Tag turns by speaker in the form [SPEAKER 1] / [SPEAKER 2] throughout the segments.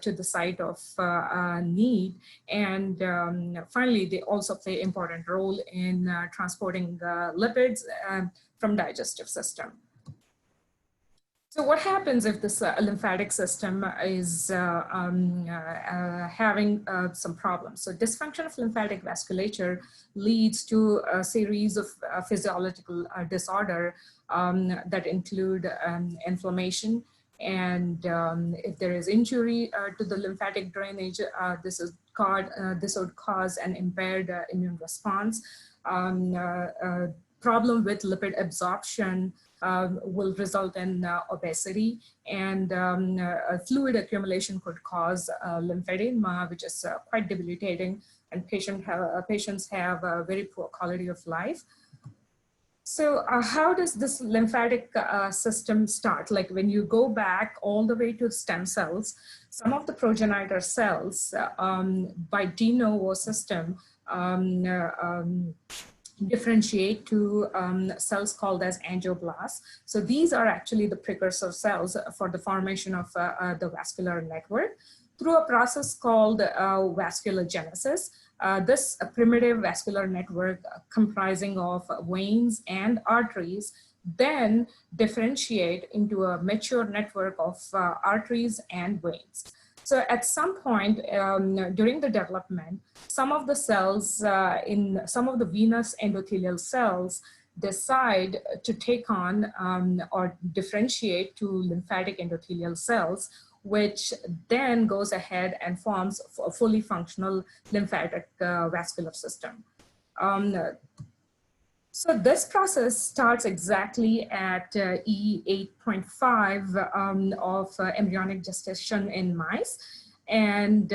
[SPEAKER 1] to the site of need. And finally, they also play important role in transporting lipids from digestive system. So what happens if this lymphatic system is having some problems? So dysfunction of lymphatic vasculature leads to a series of physiological disorder that include inflammation. And if there is injury to the lymphatic drainage, this would cause an impaired immune response. Problem with lipid absorption will result in obesity, and fluid accumulation could cause lymphedema, which is quite debilitating, and patients have a very poor quality of life. So how does this lymphatic system start? Like when you go back all the way to stem cells, some of the progenitor cells by de novo system differentiate to cells called as angioblasts. So these are actually the precursor cells for the formation of the vascular network. Through a process called vasculogenesis, this primitive vascular network comprising of veins and arteries then differentiate into a mature network of arteries and veins. So at some point during the development, some of the cells in some of the venous endothelial cells decide to take on or differentiate to lymphatic endothelial cells, which then goes ahead and forms a fully functional lymphatic vascular system. So this process starts exactly at E8.5 of embryonic gestation in mice. And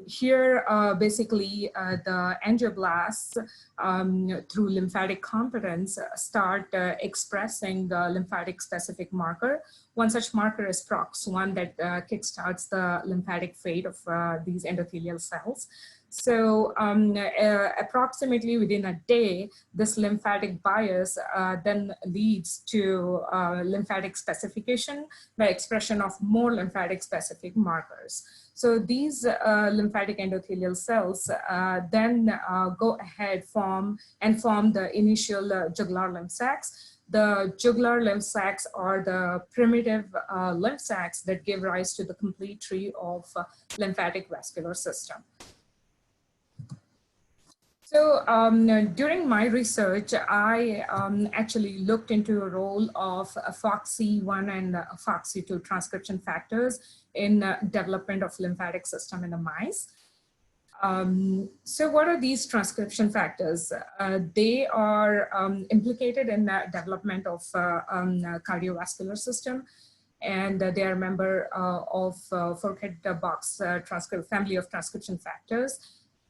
[SPEAKER 1] here, basically, the angioblasts, through lymphatic competence, start expressing the lymphatic specific marker. One such marker is PROX1 that kickstarts the lymphatic fate of these endothelial cells. So approximately within a day, this lymphatic bias then leads to lymphatic specification by expression of more lymphatic specific markers. So these lymphatic endothelial cells then go ahead form the initial jugular lymph sacs. The jugular lymph sacs are the primitive lymph sacs that give rise to the complete tree of lymphatic vascular system. So during my research, I actually looked into a role of FOXC1 and FOXC2 transcription factors in development of lymphatic system in the mice. So what are these transcription factors? They are implicated in the development of cardiovascular system, and they are a member of Fourcade box family of transcription factors.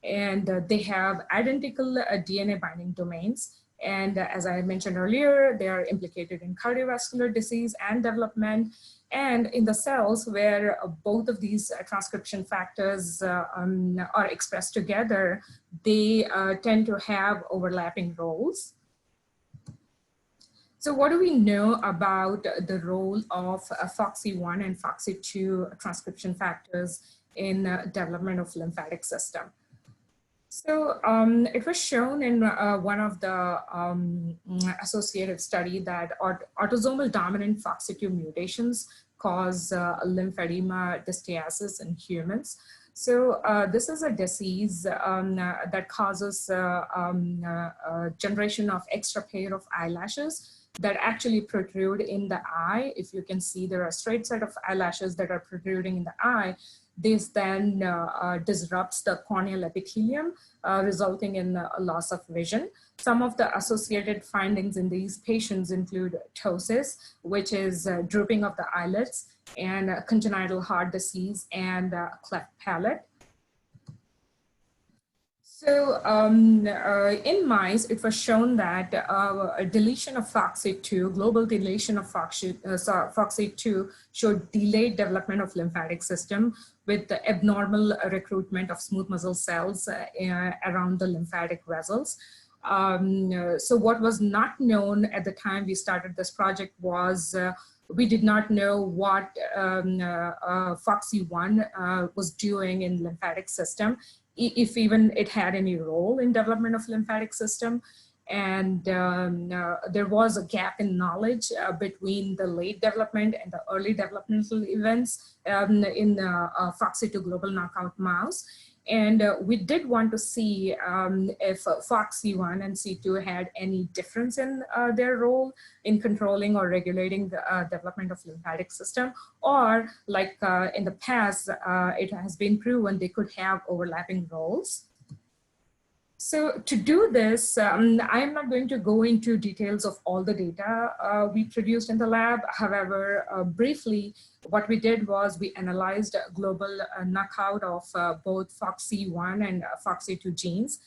[SPEAKER 1] And they have identical DNA binding domains. And as I mentioned earlier, they are implicated in cardiovascular disease and development. And in the cells where both of these transcription factors are expressed together, they tend to have overlapping roles. So what do we know about the role of FOXC1 and FOXC2 transcription factors in development of lymphatic system? So it was shown in one of the associative study that autosomal dominant FOXC2 mutations cause lymphedema dystiasis in humans. So this is a disease that causes generation of extra pair of eyelashes that actually protrude in the eye. If you can see, there are a straight set of eyelashes that are protruding in the eye. This then disrupts the corneal epithelium, resulting in a loss of vision. Some of the associated findings in these patients include ptosis, which is drooping of the eyelids, and congenital heart disease and cleft palate. So in mice, it was shown that a deletion of FOXC2, global deletion of FOXC2 showed delayed development of lymphatic system with the abnormal recruitment of smooth muscle cells around the lymphatic vessels. So what was not known at the time we started this project was we did not know what FOXY1 was doing in lymphatic system, if even it had any role in development of lymphatic system. And there was a gap in knowledge between the late development and the early developmental events in FOXY2 global knockout mouse. And we did want to see if FOXY1 and C2 had any difference in their role in controlling or regulating the development of lymphatic system, or like in the past, it has been proven they could have overlapping roles. So to do this, I'm not going to go into details of all the data we produced in the lab. However, briefly, what we did was we analyzed a global knockout of both FOXY1 and FOXY2 genes.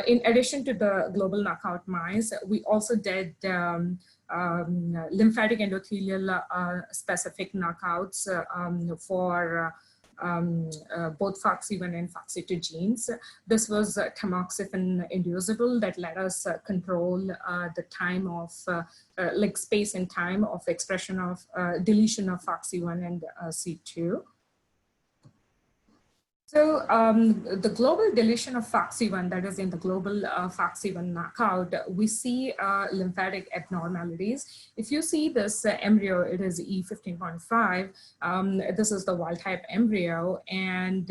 [SPEAKER 1] In addition to the global knockout mice, we also did lymphatic endothelial specific knockouts for both FOXY1 and FOXY2 genes. This was tamoxifen inducible that let us control the time of, like space and time of expression of deletion of FOXY1 and C2. So the global deletion of FOXY1, that is in the global FOXY1 knockout, we see lymphatic abnormalities. If you see this embryo, it is E15.5. This is the wild type embryo, and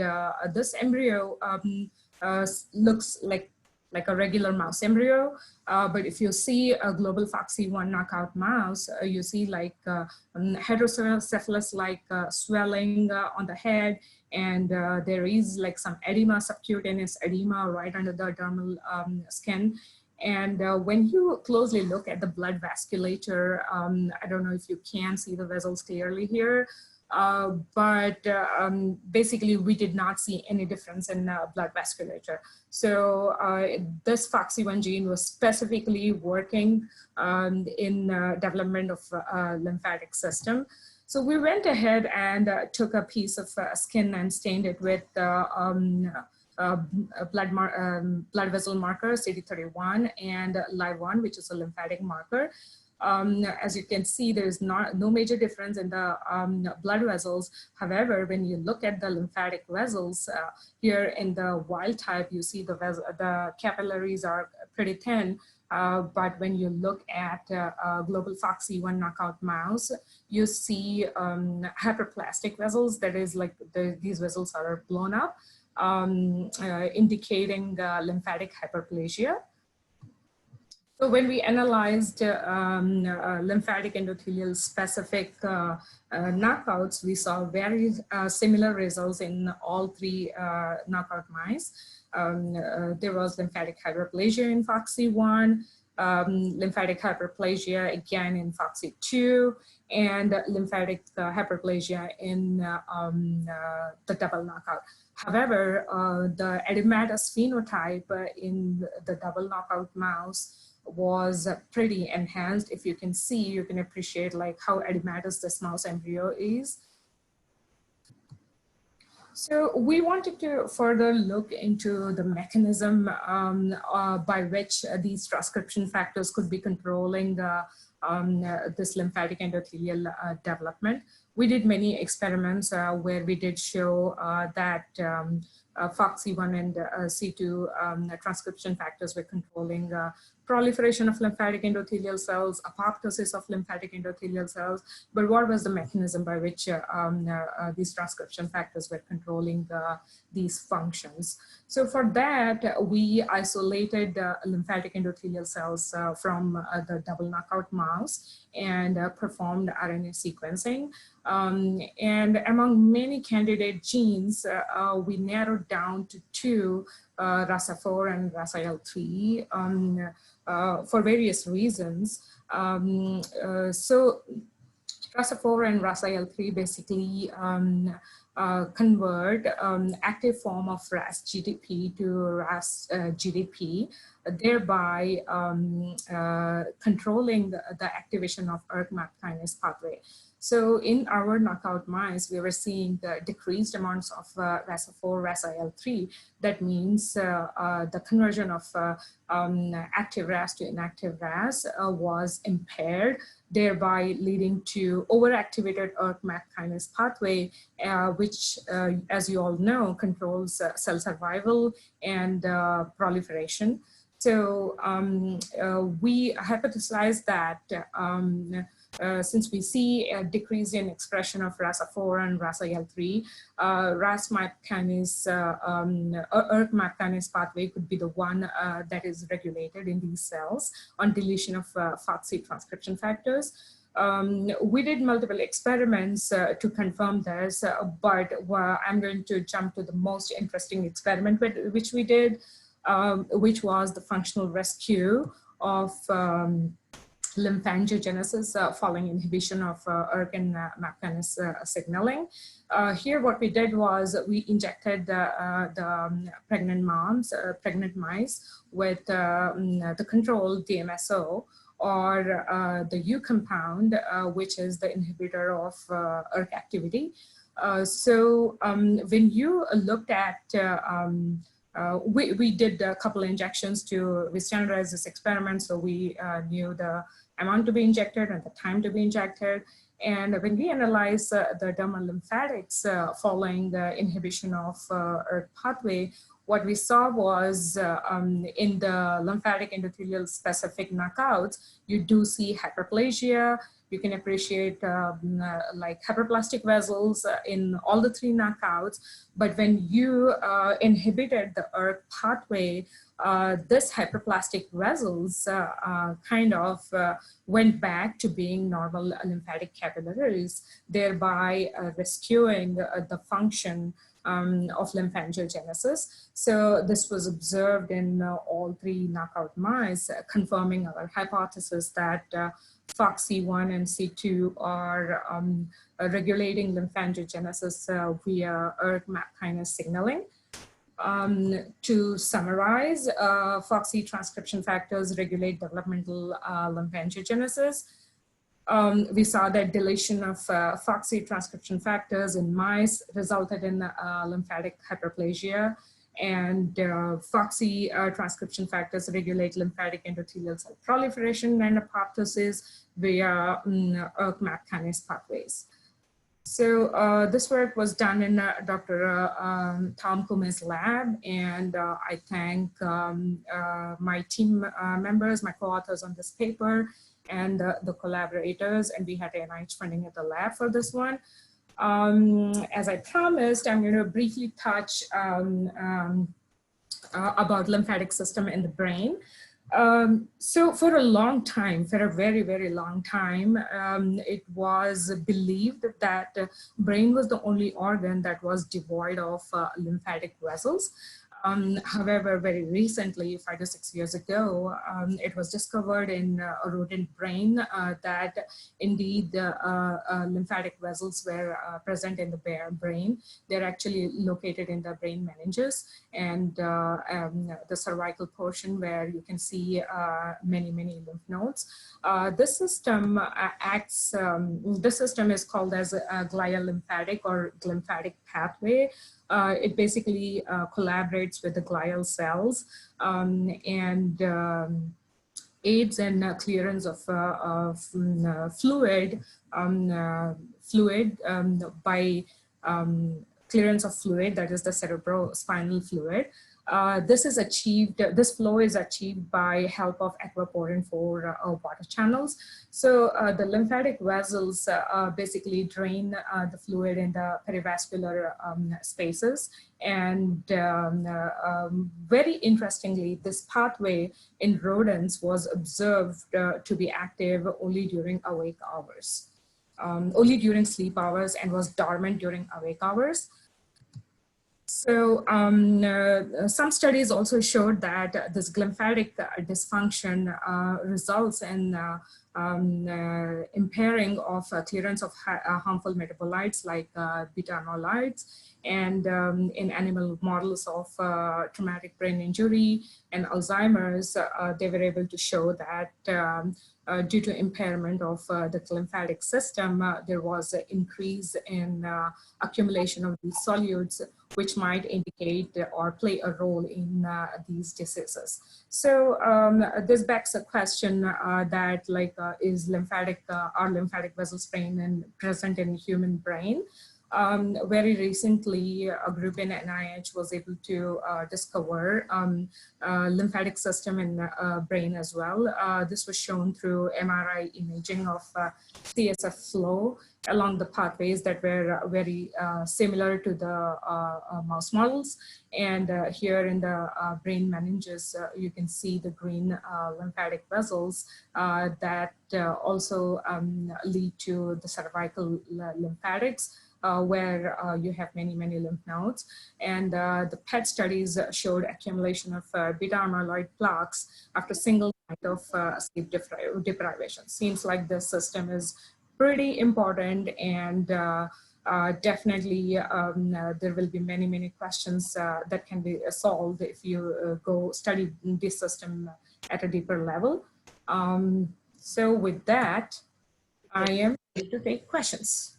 [SPEAKER 1] this embryo looks like a regular mouse embryo. But if you see a global FOXY1 knockout mouse, you see like hydrocephalus-like swelling on the head, and there is like some edema, subcutaneous edema right under the dermal skin. And when you closely look at the blood vasculature, I don't know if you can see the vessels clearly here, but basically we did not see any difference in blood vasculature. So this FOXY1 gene was specifically working in development of lymphatic system. So we went ahead and took a piece of skin and stained it with blood vessel marker CD31 and LIVE1, which is a lymphatic marker. As you can see, there is no major difference in the blood vessels. However, when you look at the lymphatic vessels, here in the wild type, you see the capillaries are pretty thin. But when you look at global FOXY1 knockout mouse, you see hyperplastic vessels. That is like these vessels are blown up, indicating lymphatic hyperplasia. So when we analyzed lymphatic endothelial specific knockouts, we saw very similar results in all three knockout mice. There was lymphatic hyperplasia in FOXY1, lymphatic hyperplasia again in FOXY2, and lymphatic hyperplasia in the double knockout. However, the edematous phenotype in the double knockout mouse was pretty enhanced. If you can see, you can appreciate like how edematous this mouse embryo is. So we wanted to further look into the mechanism by which these transcription factors could be controlling this lymphatic endothelial development. We did many experiments where we did show that FOXY1 and C2 transcription factors were controlling proliferation of lymphatic endothelial cells, apoptosis of lymphatic endothelial cells, but what was the mechanism by which these transcription factors were controlling these functions? So for that, we isolated lymphatic endothelial cells from the double knockout mouse and performed RNA sequencing. And among many candidate genes, we narrowed down to two, RASA4 and RASAL3, for various reasons. So RASA4 and RASAL3 basically convert active form of RAS GDP to RAS GDP, thereby controlling the activation of ERK-MAP kinase pathway. So in our knockout mice, we were seeing the decreased amounts of RASA4, RASA-L3. That means the conversion of active RAS to inactive RAS was impaired, thereby leading to overactivated ERK-MAP kinase pathway, which, as you all know, controls cell survival and proliferation. So we hypothesized that since we see a decrease in expression of RASA4 and RASA-L3, RAS-MAP kinase, ERK-MAP kinase pathway could be the one that is regulated in these cells on deletion of FOXC transcription factors. We did multiple experiments to confirm this, but I'm going to jump to the most interesting experiment which we did, which was the functional rescue of lymphangiogenesis following inhibition of ERK and MAP kinase signaling. Here, what we did was we injected the pregnant mice with the control DMSO, or the U compound, which is the inhibitor of ERK activity. So when you looked at we did a couple of injections we standardized this experiment, so we knew the amount to be injected and the time to be injected. And when we analyzed the dermal lymphatics following the inhibition of ERK pathway, what we saw was in the lymphatic endothelial specific knockouts, you do see hyperplasia. You can appreciate like hyperplastic vessels in all the three knockouts. But when you inhibited the ERK pathway, this hyperplastic vessels kind of went back to being normal lymphatic capillaries, thereby rescuing the function of lymphangiogenesis. So this was observed in all three knockout mice, confirming our hypothesis that FOXC1 and C2 are regulating lymphangiogenesis via ERK-MAP kinase signaling. To summarize, FOXC transcription factors regulate developmental lymphangiogenesis. We saw that deletion of FOXC transcription factors in mice resulted in lymphatic hyperplasia, and FOXC transcription factors regulate lymphatic endothelial cell proliferation and apoptosis via ERK-MAP kinase pathways. So this work was done in Dr. Tom Kume's lab, and I thank my team members, my co-authors on this paper, and the collaborators, and we had NIH funding at the lab for this one. As I promised, I'm going to briefly touch about lymphatic system in the brain. So for a long time, for a very, very long time, it was believed that the brain was the only organ that was devoid of lymphatic vessels. However, very recently, 5 to 6 years ago, it was discovered in a rodent brain that indeed lymphatic vessels were present in the brain. They're actually located in the brain meninges and the cervical portion, where you can see many, many lymph nodes. This system acts, this system is called as a glial lymphatic or lymphatic pathway. It basically collaborates with the glial cells and aids in clearance of fluid by clearance of fluid, that is the cerebrospinal fluid. This flow is achieved by help of aquaporin 4 water channels. So the lymphatic vessels basically drain the fluid in the perivascular spaces. And very interestingly, this pathway in rodents was observed to be active only during awake hours, only during sleep hours, and was dormant during awake hours. So some studies also showed that this lymphatic dysfunction results in impairing of clearance of harmful metabolites like beta amyloids. And in animal models of traumatic brain injury and Alzheimer's, they were able to show that due to impairment of the lymphatic system, there was an increase in accumulation of these solutes, which might indicate or play a role in these diseases. So this begs a question that is are lymphatic vessels present in human brain? Very recently, a group in NIH was able to discover lymphatic system in brain as well. This was shown through MRI imaging of CSF flow along the pathways that were very similar to the mouse models. And here in the brain meninges, you can see the green lymphatic vessels that also lead to the cervical lymphatics, where you have many lymph nodes. And the PET studies showed accumulation of beta amyloid plaques after single night of sleep deprivation. Seems like the system is pretty important, and definitely there will be many questions that can be solved if you go study this system at a deeper level. So with that, I am ready to take questions.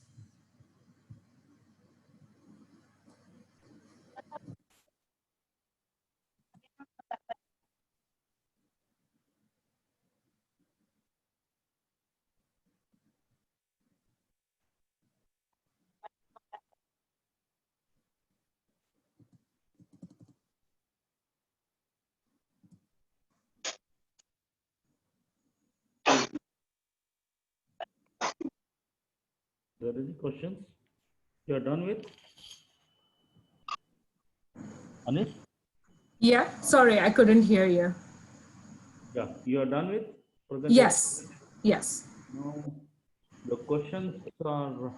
[SPEAKER 2] There any questions? You are done with? Anish?
[SPEAKER 1] Yeah, sorry, I couldn't hear you.
[SPEAKER 2] Yeah, you are done with presentation?
[SPEAKER 1] Yes, yes.
[SPEAKER 2] No, the questions are,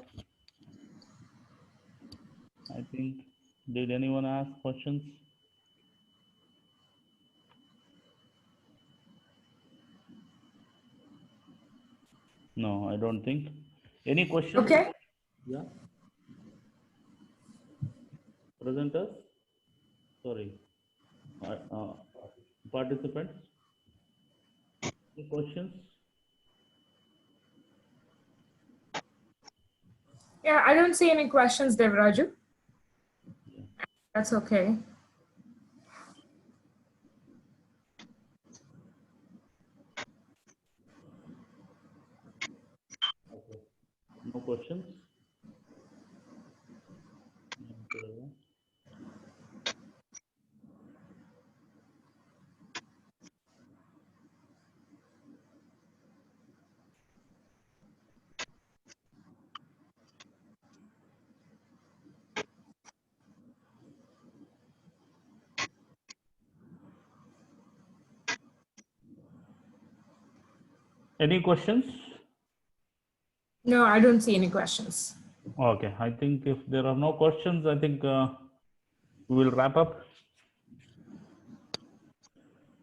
[SPEAKER 2] I think, did anyone ask questions? No, I don't think. Any questions?
[SPEAKER 1] Okay.
[SPEAKER 2] Yeah. Presenters? Sorry. Participants? Any questions?
[SPEAKER 1] Yeah, I don't see any questions, Devraju.
[SPEAKER 2] Yeah.
[SPEAKER 1] That's okay.
[SPEAKER 2] Okay. No questions? Okay. Any questions?
[SPEAKER 1] No, I don't see any questions.
[SPEAKER 2] Okay, I think if there are no questions, I think we will wrap up.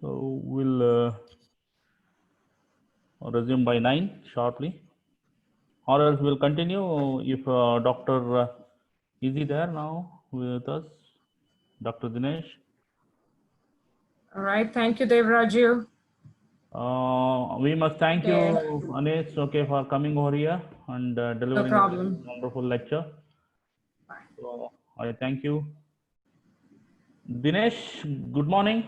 [SPEAKER 2] So we'll resume by 9 shortly, or else we'll continue if Dr. Is he there now with us? Dr. Dinesh?
[SPEAKER 1] All right, thank you, Devraju.
[SPEAKER 2] We must thank you,
[SPEAKER 1] Okay.
[SPEAKER 2] Anis, okay, for coming over here and
[SPEAKER 1] No
[SPEAKER 2] delivering a
[SPEAKER 1] problem.
[SPEAKER 2] wonderful lecture.
[SPEAKER 1] Bye.
[SPEAKER 2] So I thank you. Dinesh, good morning.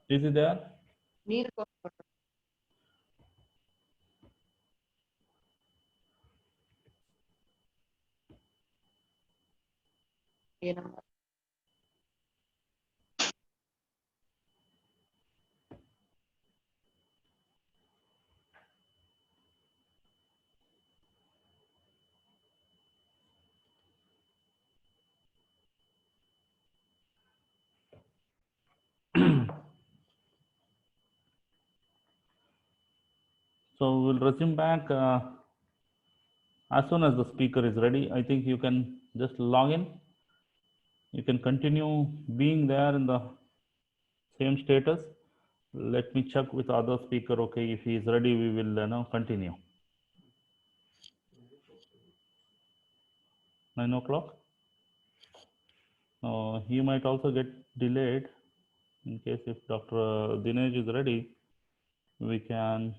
[SPEAKER 2] Is he there? So we'll resume back as soon as the speaker is ready. I think you can just log in. You can continue being there in the same status. Let me check with other speaker. Okay, if he is ready, we will now continue. 9 o'clock. He might also get delayed. In case if Dr. Dinesh is ready, we can.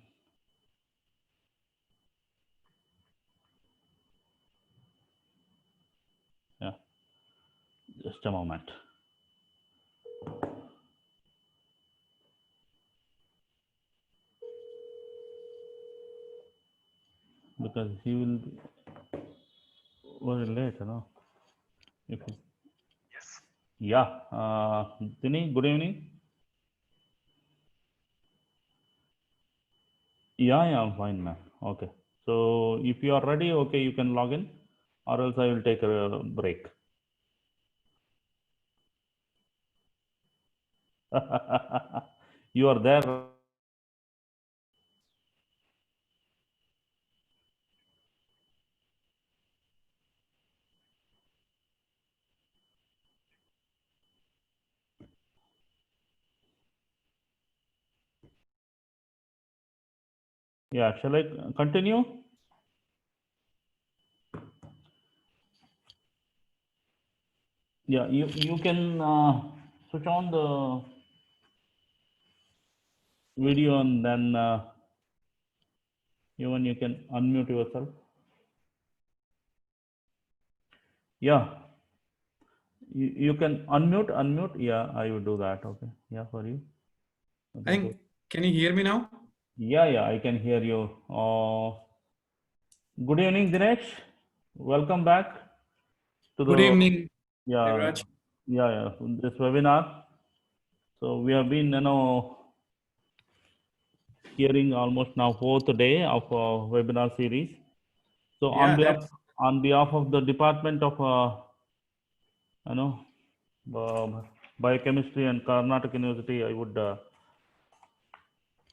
[SPEAKER 2] Yeah, just a moment. Because he will be very late, you know. If he,
[SPEAKER 3] Yes.
[SPEAKER 2] yeah, Dinesh, good evening. Yeah, I'm fine, man. Okay. So if you are ready, okay, you can log in, or else I will take a break. You are there. Yeah, shall I continue? Yeah, you can switch on the video and then even you can unmute yourself. Yeah, you can unmute. Yeah, I will do that. Okay. Yeah, for you.
[SPEAKER 3] I think, can you hear me now?
[SPEAKER 2] Yeah, I can hear you. Good evening, Dinesh. Welcome back to
[SPEAKER 3] Good
[SPEAKER 2] the
[SPEAKER 3] evening,
[SPEAKER 2] yeah
[SPEAKER 3] Raj.
[SPEAKER 2] this webinar. So we have been hearing almost now fourth day of webinar series. So
[SPEAKER 3] Yeah, that's
[SPEAKER 2] on behalf of the Department of Biochemistry and Karnataka University, I would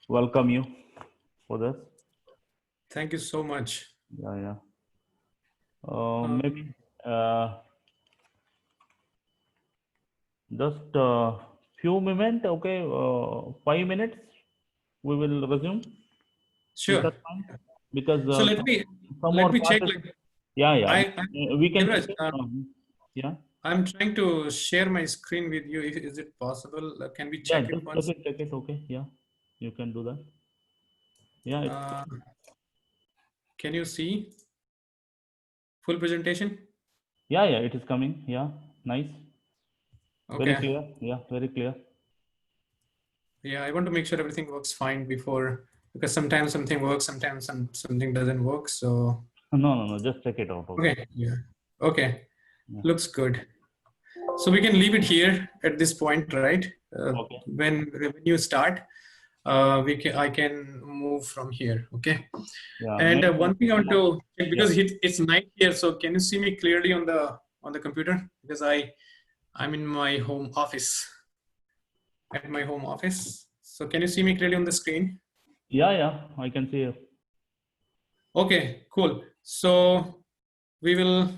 [SPEAKER 2] welcome you for this.
[SPEAKER 3] thank you so much.
[SPEAKER 2] Yeah. Maybe
[SPEAKER 3] Um,
[SPEAKER 2] just a few moments, okay, 5 minutes, we will resume. Is
[SPEAKER 3] sure.
[SPEAKER 2] that fine? Because
[SPEAKER 3] So
[SPEAKER 2] some
[SPEAKER 3] let
[SPEAKER 2] more
[SPEAKER 3] me check.
[SPEAKER 2] participants.
[SPEAKER 3] Like
[SPEAKER 2] Yeah.
[SPEAKER 3] I
[SPEAKER 2] We can check
[SPEAKER 3] Devraj,
[SPEAKER 2] it. Yeah.
[SPEAKER 3] I'm trying to share my screen with you. Is it possible? Can we
[SPEAKER 2] Yeah,
[SPEAKER 3] check it
[SPEAKER 2] just
[SPEAKER 3] once?
[SPEAKER 2] check it. Okay. Yeah, you can do that. Yeah.
[SPEAKER 3] Uh, can you see full presentation?
[SPEAKER 2] Yeah. It is coming. Yeah. Nice. Very
[SPEAKER 3] Okay.
[SPEAKER 2] clear. Yeah. Very clear.
[SPEAKER 3] Yeah, I want to make sure everything works fine before, because sometimes something works, sometimes something doesn't work. So
[SPEAKER 2] No. Just check it out. Okay.
[SPEAKER 3] okay, yeah, okay,
[SPEAKER 2] Yeah.
[SPEAKER 3] looks good. So we can leave it here at this point, right?
[SPEAKER 2] Okay.
[SPEAKER 3] When you start, I can move from here. Okay.
[SPEAKER 2] Yeah.
[SPEAKER 3] And
[SPEAKER 2] Maybe.
[SPEAKER 3] one thing I want to check,
[SPEAKER 2] Yeah.
[SPEAKER 3] because it's night here, so can you see me clearly on the computer? Because I'm in my home office, at my home office. So can you see me clearly on the screen?
[SPEAKER 2] Yeah. I can see you.
[SPEAKER 3] Okay, cool. So we will.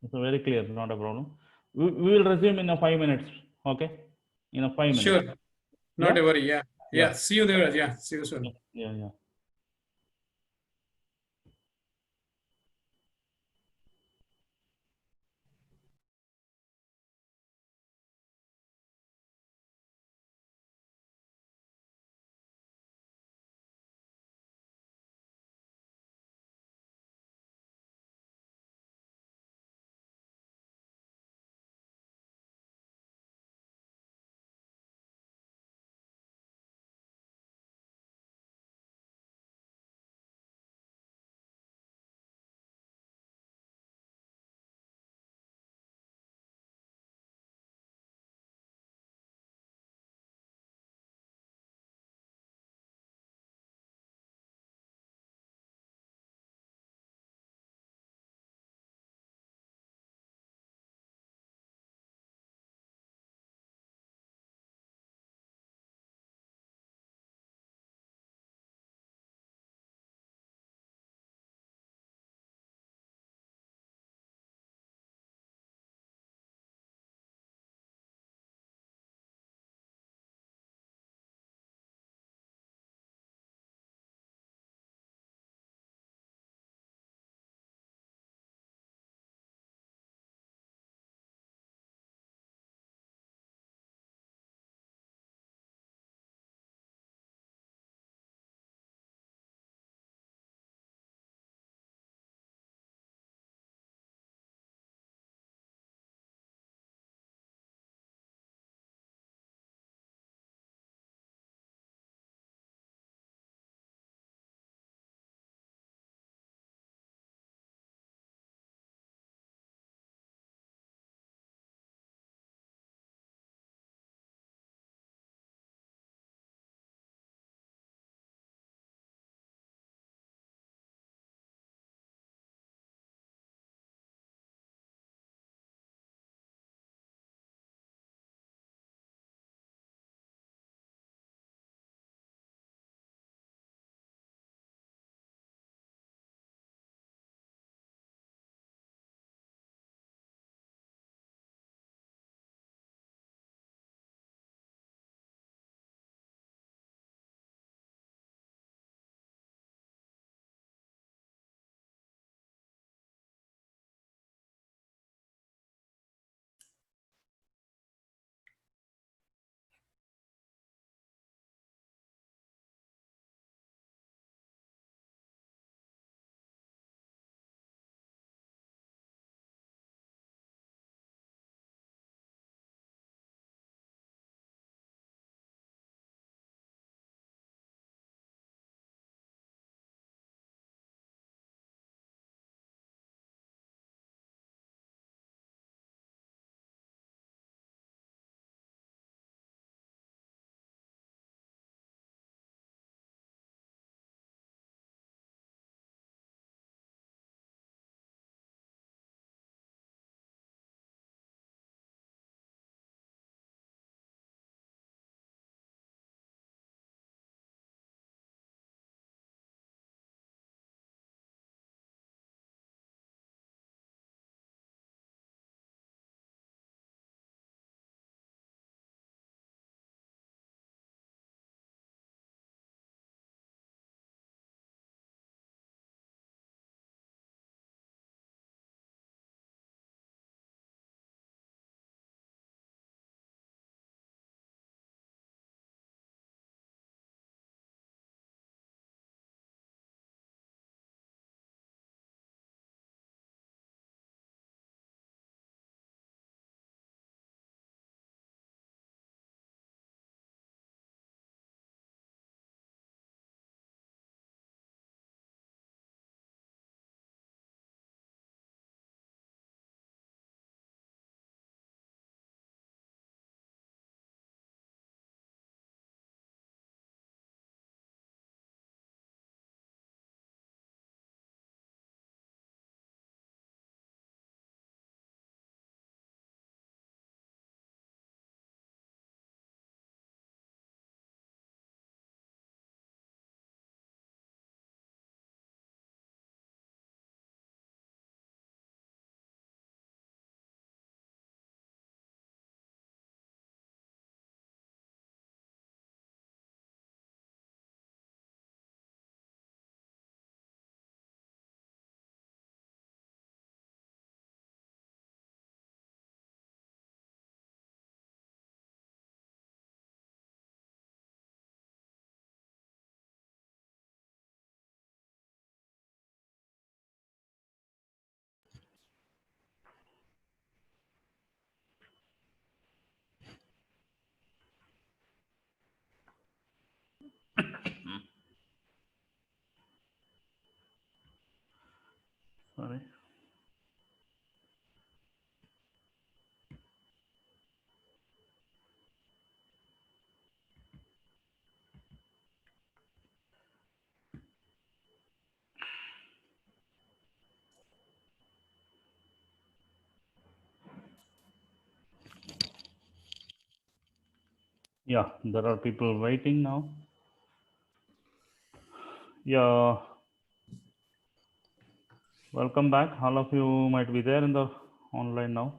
[SPEAKER 2] It's very clear. Not a problem. We will resume in a 5 minutes. Okay. In a 5 minutes.
[SPEAKER 3] Sure,
[SPEAKER 2] Yeah.
[SPEAKER 3] not a worry. Yeah,
[SPEAKER 2] Yeah.
[SPEAKER 3] yeah. See you there. Yeah, see you soon.
[SPEAKER 2] Yeah. Sorry. Yeah, there are people waiting now. Yeah, welcome back. All of you might be there in the online now.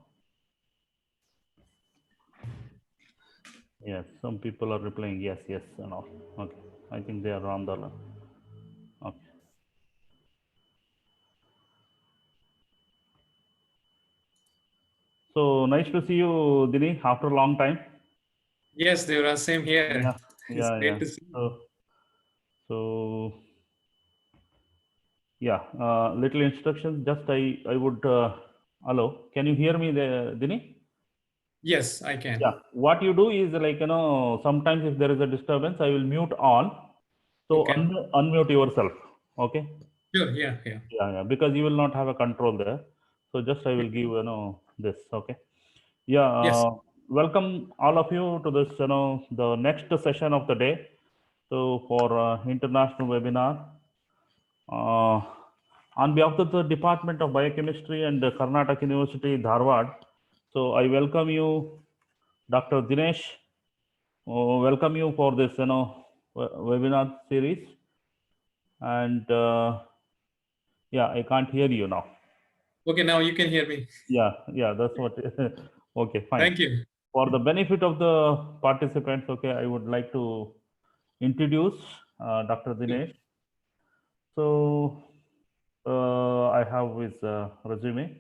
[SPEAKER 2] Yes, some people are replying yes, yes, and all. Okay, I think they are on the line. Okay. So nice to see you, Dini, after a long time.
[SPEAKER 3] Yes, they were same here.
[SPEAKER 2] Yeah,
[SPEAKER 3] It's
[SPEAKER 2] yeah,
[SPEAKER 3] great
[SPEAKER 2] yeah.
[SPEAKER 3] to see.
[SPEAKER 2] So yeah, little instructions. Just I would hello. Can you hear me, there, Dini?
[SPEAKER 3] Yes, I can.
[SPEAKER 2] Yeah. What you do is like sometimes if there is a disturbance, I will mute all. So
[SPEAKER 3] Okay.
[SPEAKER 2] unmute yourself. Okay.
[SPEAKER 3] Sure. Yeah. Yeah.
[SPEAKER 2] Yeah, yeah. Because you will not have a control there. So just I will give this. Okay. Yeah.
[SPEAKER 3] Yes.
[SPEAKER 2] Welcome all of you to this the next session of the day. So for international webinar. On behalf of the Department of Biochemistry and Karnataka University, Dharwad, so I welcome you, Dr. Dinesh. Welcome you for this, webinar series. And yeah, I can't hear you now.
[SPEAKER 3] Okay. Now you can hear me.
[SPEAKER 2] Yeah, yeah, that's what. Okay, fine.
[SPEAKER 3] Thank you.
[SPEAKER 2] For the benefit of the participants, okay, I would like to introduce Dr. Dinesh. So I have his resume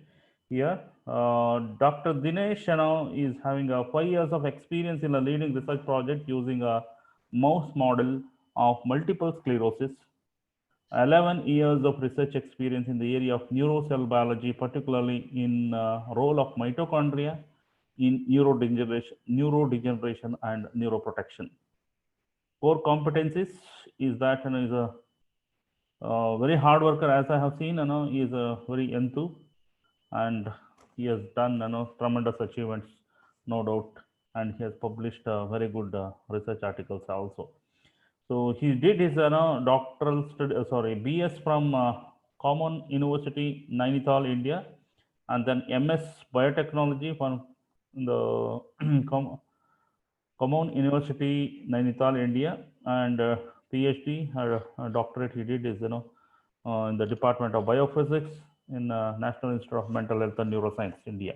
[SPEAKER 2] here. Dr. Dinesh is having 5 years of experience in a leading research project using a mouse model of multiple sclerosis, 11 years of research experience in the area of neurocell biology, particularly in role of mitochondria in neurodegeneration and neuroprotection. Core competencies is that is a very hard worker, as I have seen. He is a very enthu, and he has done tremendous achievements, no doubt, and he has published very good research articles also. So he did his doctoral study, BS from Common University, Nainital, India, and then MS Biotechnology from the Common University, Nainital, India, and PhD, doctorate he did is in the Department of Biophysics in National Institute of Mental Health and Neuroscience, India.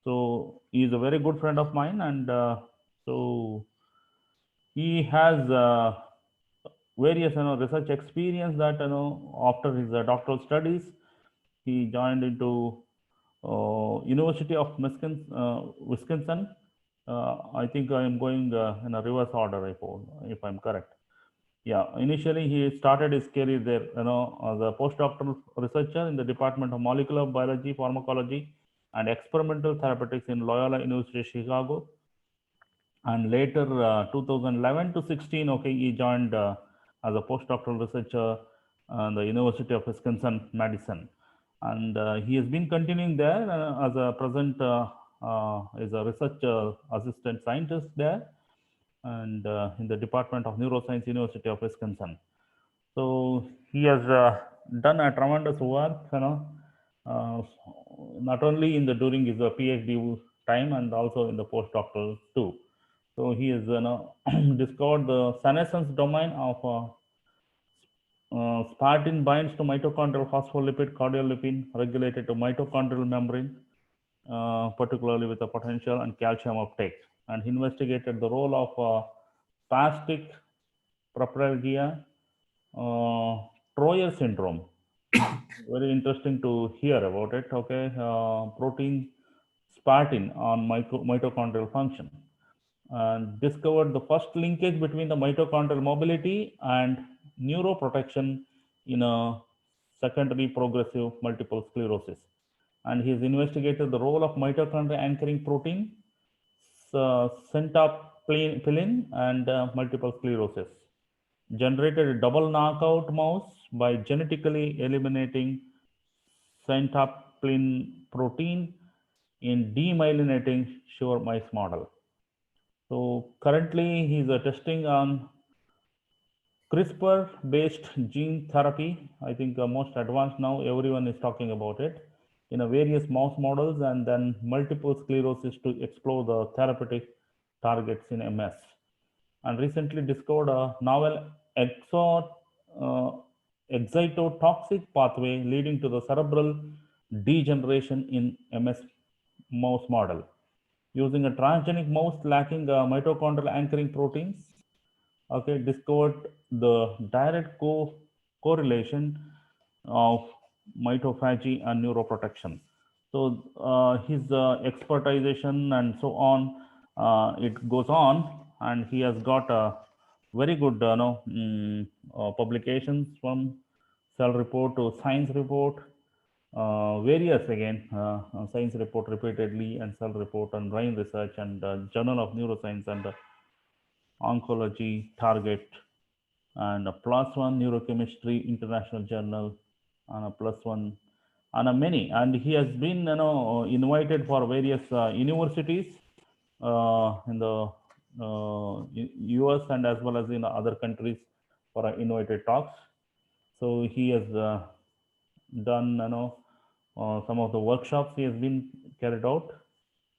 [SPEAKER 2] So he is a very good friend of mine, and so he has various research experience that after his doctoral studies he joined into University of Wisconsin. I think I am going in a reverse order, if I'm correct. Yeah, initially he started his career there, as a postdoctoral researcher in the Department of Molecular Biology, Pharmacology, and Experimental Therapeutics in Loyola University, Chicago. And later, 2011 to 16, okay, he joined as a postdoctoral researcher at the University of Wisconsin, Madison. And he has been continuing there as a present is a research assistant scientist there, and in the Department of Neuroscience, University of Wisconsin. So he has done a tremendous work, not only in the during his PhD time and also in the postdoctoral too. So he has discovered the senescence domain of spartin binds to mitochondrial phospholipid cardiolipin regulated to mitochondrial membrane, particularly with the potential and calcium uptake, and he investigated the role of spastic propalgia, Troyer syndrome. Very interesting to hear about it. Okay, protein spartin on mitochondrial function, and discovered the first linkage between the mitochondrial mobility and neuroprotection in a secondary progressive multiple sclerosis. And he has investigated the role of mitochondria anchoring protein, centapilin, and multiple sclerosis. Generated a double knockout mouse by genetically eliminating syntaplin protein in demyelinating sure mice model. So currently he's testing on CRISPR-based gene therapy. I think most advanced now, everyone is talking about it, in a various mouse models, and then multiple sclerosis to explore the therapeutic targets in MS. And recently discovered a novel uh, excitotoxic pathway leading to the cerebral degeneration in MS mouse model. Using a transgenic mouse lacking mitochondrial anchoring proteins, okay, discovered the direct correlation of mitophagy and neuroprotection. So his expertization and so on, it goes on, and he has got a very good publications from Cell Report to Science Report, various again, Science Report repeatedly, and Cell Report and Brain Research, and Journal of Neuroscience and Oncology Target, and a +1 Neurochemistry International Journal, and a +1, and a many. And he has been invited for various universities in the US and as well as in other countries for invited talks. So he has done some of the workshops he has been carried out,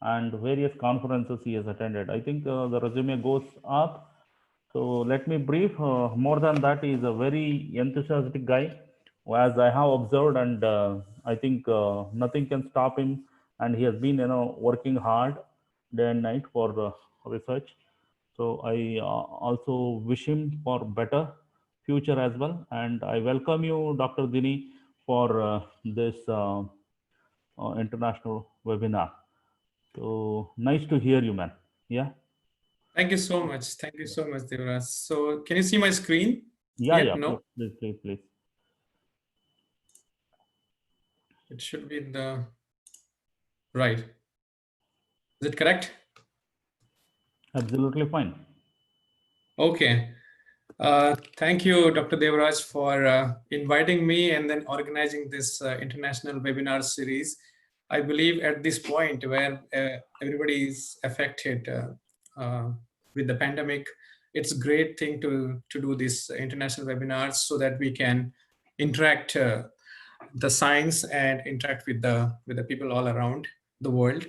[SPEAKER 2] and various conferences he has attended. I think the resume goes up. So let me brief. More than that, he is a very enthusiastic guy, as I have observed, and I think nothing can stop him. And he has been, working hard day and night for research. So I also wish him for better future as well. And I welcome you, Dr. Dini, for this international webinar. So nice to hear you, man. Yeah.
[SPEAKER 3] Thank you so much. Thank you so much, Devraj. So can you see my screen?
[SPEAKER 2] Yeah,
[SPEAKER 3] Yet?
[SPEAKER 2] yeah.
[SPEAKER 3] No?
[SPEAKER 2] Please.
[SPEAKER 3] It should be the right. Is it correct?
[SPEAKER 2] Absolutely fine.
[SPEAKER 3] Okay. Thank you, Dr. Devraj, for inviting me and then organizing this international webinar series. I believe at this point where everybody is affected with the pandemic, it's a great thing to do this international webinars so that we can interact the science and interact with the people all around the world.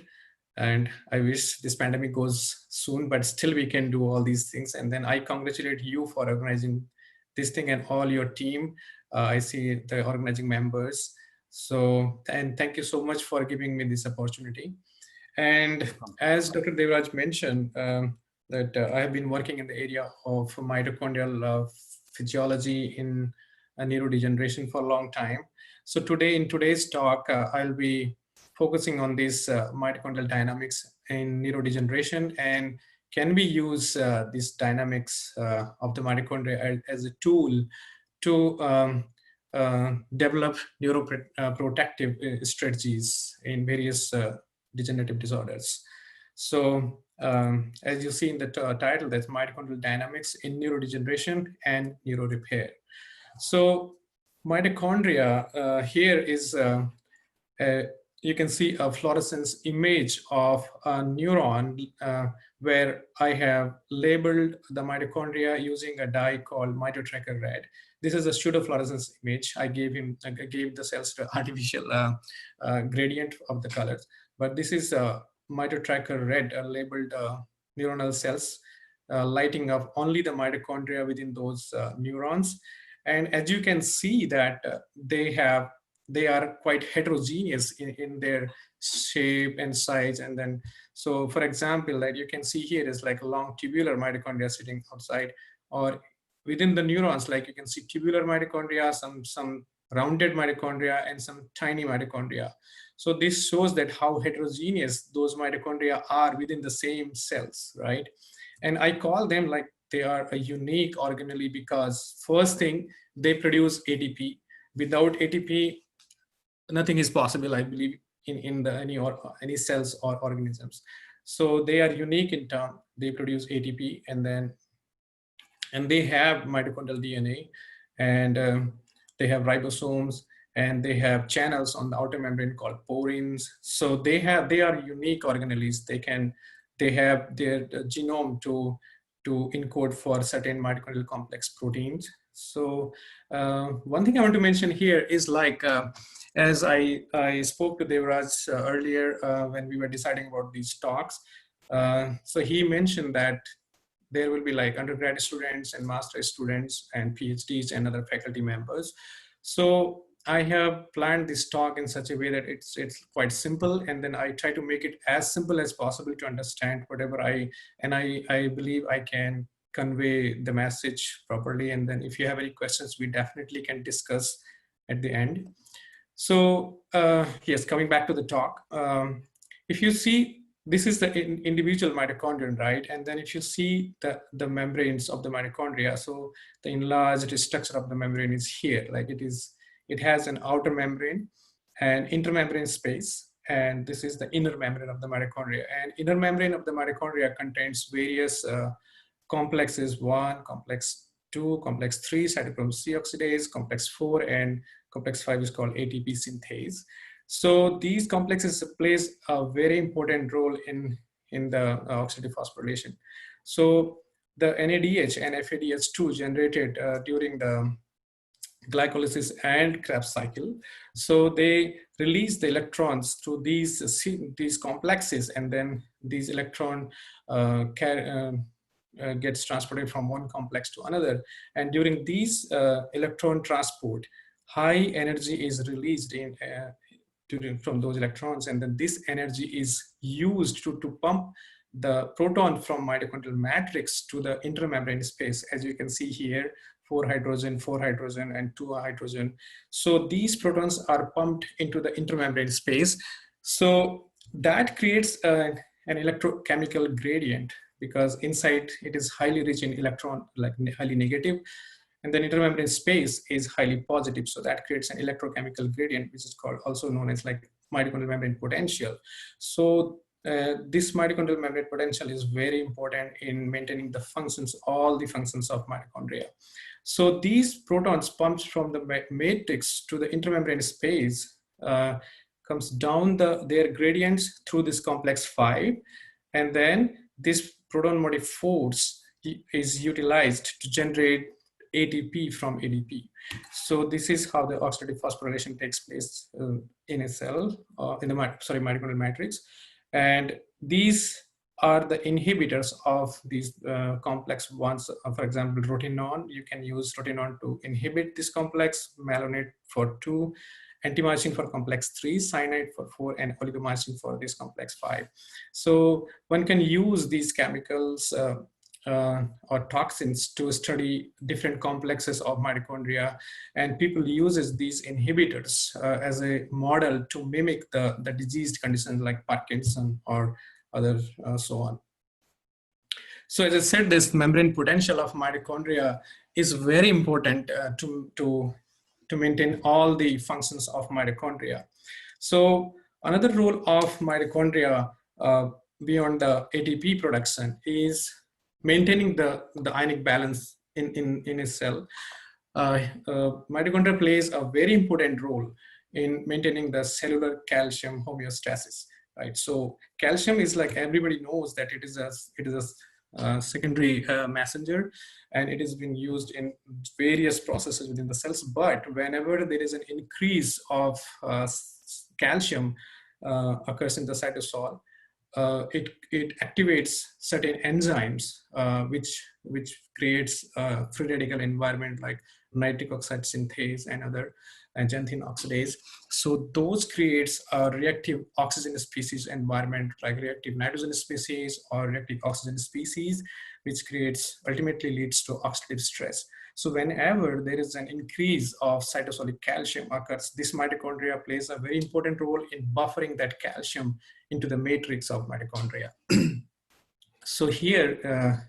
[SPEAKER 3] And I wish this pandemic goes soon, but still we can do all these things. And then I congratulate you for organizing this thing and all your team. I see the organizing members. So, and thank you so much for giving me this opportunity. And as Dr. Devraj mentioned, that I have been working in the area of mitochondrial physiology in neurodegeneration for a long time. So today, in today's talk, I'll be focusing on this mitochondrial dynamics in neurodegeneration, and can we use these dynamics of the mitochondria as a tool to develop neuroprotective strategies in various degenerative disorders. So as you see in the title, that's mitochondrial dynamics in neurodegeneration and neurorepair. So mitochondria here is you can see a fluorescence image of a neuron where I have labeled the mitochondria using a dye called Mitotracker Red. This is a pseudofluorescence image. I gave the cells the artificial gradient of the colors, but this is a Mitotracker Red labeled neuronal cells lighting up only the mitochondria within those neurons. And as you can see that they are quite heterogeneous in their shape and size. And then, so for example, like you can see here is like a long tubular mitochondria sitting outside, or within the neurons, like you can see tubular mitochondria, some rounded mitochondria, and some tiny mitochondria. So this shows that how heterogeneous those mitochondria are within the same cells, right? And I call them like they are a unique organelle because first thing, they produce ATP. Without ATP, nothing is possible, I believe, in any cells or organisms. So they are unique in term. They produce ATP, and they have mitochondrial DNA, and they have ribosomes, and they have channels on the outer membrane called porins. So they are unique organelles. They have their genome to encode for certain mitochondrial complex proteins. So one thing I want to mention here is like, as I spoke to Devraj earlier when we were deciding about these talks. So he mentioned that there will be like undergraduate students and master's students and PhDs and other faculty members. So I have planned this talk in such a way that it's quite simple, and then I try to make it as simple as possible to understand whatever I believe I can convey the message properly. And then if you have any questions, we definitely can discuss at the end. So yes, coming back to the talk, if you see, this is the individual mitochondrion, right? And then if you see the membranes of the mitochondria, so the enlarged structure of the membrane is here. Like it has an outer membrane and intermembrane space, and this is the inner membrane of the mitochondria. And inner membrane of the mitochondria contains various complexes: 1, complex 2, complex 3, cytochrome C oxidase, complex 4, and complex 5 is called ATP synthase. So these complexes plays a very important role in the oxidative phosphorylation. So the NADH and FADH2 generated during the glycolysis and Krebs cycle, so they release the electrons through these complexes, and then these electron gets transported from one complex to another. And during these electron transport, high energy is released from those electrons, and then this energy is used to pump the proton from mitochondrial matrix to the intermembrane space. As you can see here, 4 hydrogen, 4 hydrogen, and 2 hydrogen. So these protons are pumped into the intermembrane space. So that creates an electrochemical gradient, because inside it is highly rich in electron, like highly negative, and then intermembrane space is highly positive. So that creates an electrochemical gradient, which is called, also known as like mitochondrial membrane potential. So this mitochondrial membrane potential is very important in maintaining the functions, all the functions of mitochondria. So these protons pumped from the matrix to the intermembrane space comes down their gradients through this complex 5, and then this proton motive force is utilized to generate ATP from ADP. So this is how the oxidative phosphorylation takes place in a cell, in the mitochondrial matrix. And these are the inhibitors of these complex ones. For example, rotenone, you can use rotenone to inhibit this complex, malonate for 2, antimycin for complex 3, cyanide for 4, and oligomycin for this complex 5. So one can use these chemicals or toxins to study different complexes of mitochondria, and people uses these inhibitors as a model to mimic the diseased conditions like Parkinson or other so on. So as I said, this membrane potential of mitochondria is very important to maintain all the functions of mitochondria. So another role of mitochondria beyond the ATP production is maintaining the ionic balance in a cell. Mitochondria plays a very important role in maintaining the cellular calcium homeostasis, right? So calcium is, like everybody knows, that it is a secondary messenger, and it is being used in various processes within the cells. But whenever there is an increase of calcium occurs in the cytosol, it activates certain enzymes which creates a free radical environment like nitric oxide synthase and other xanthine oxidase. So those creates a reactive oxygen species environment, like reactive nitrogen species or reactive oxygen species, which ultimately leads to oxidative stress. So whenever there is an increase of cytosolic calcium occurs, this mitochondria plays a very important role in buffering that calcium into the matrix of mitochondria. So here,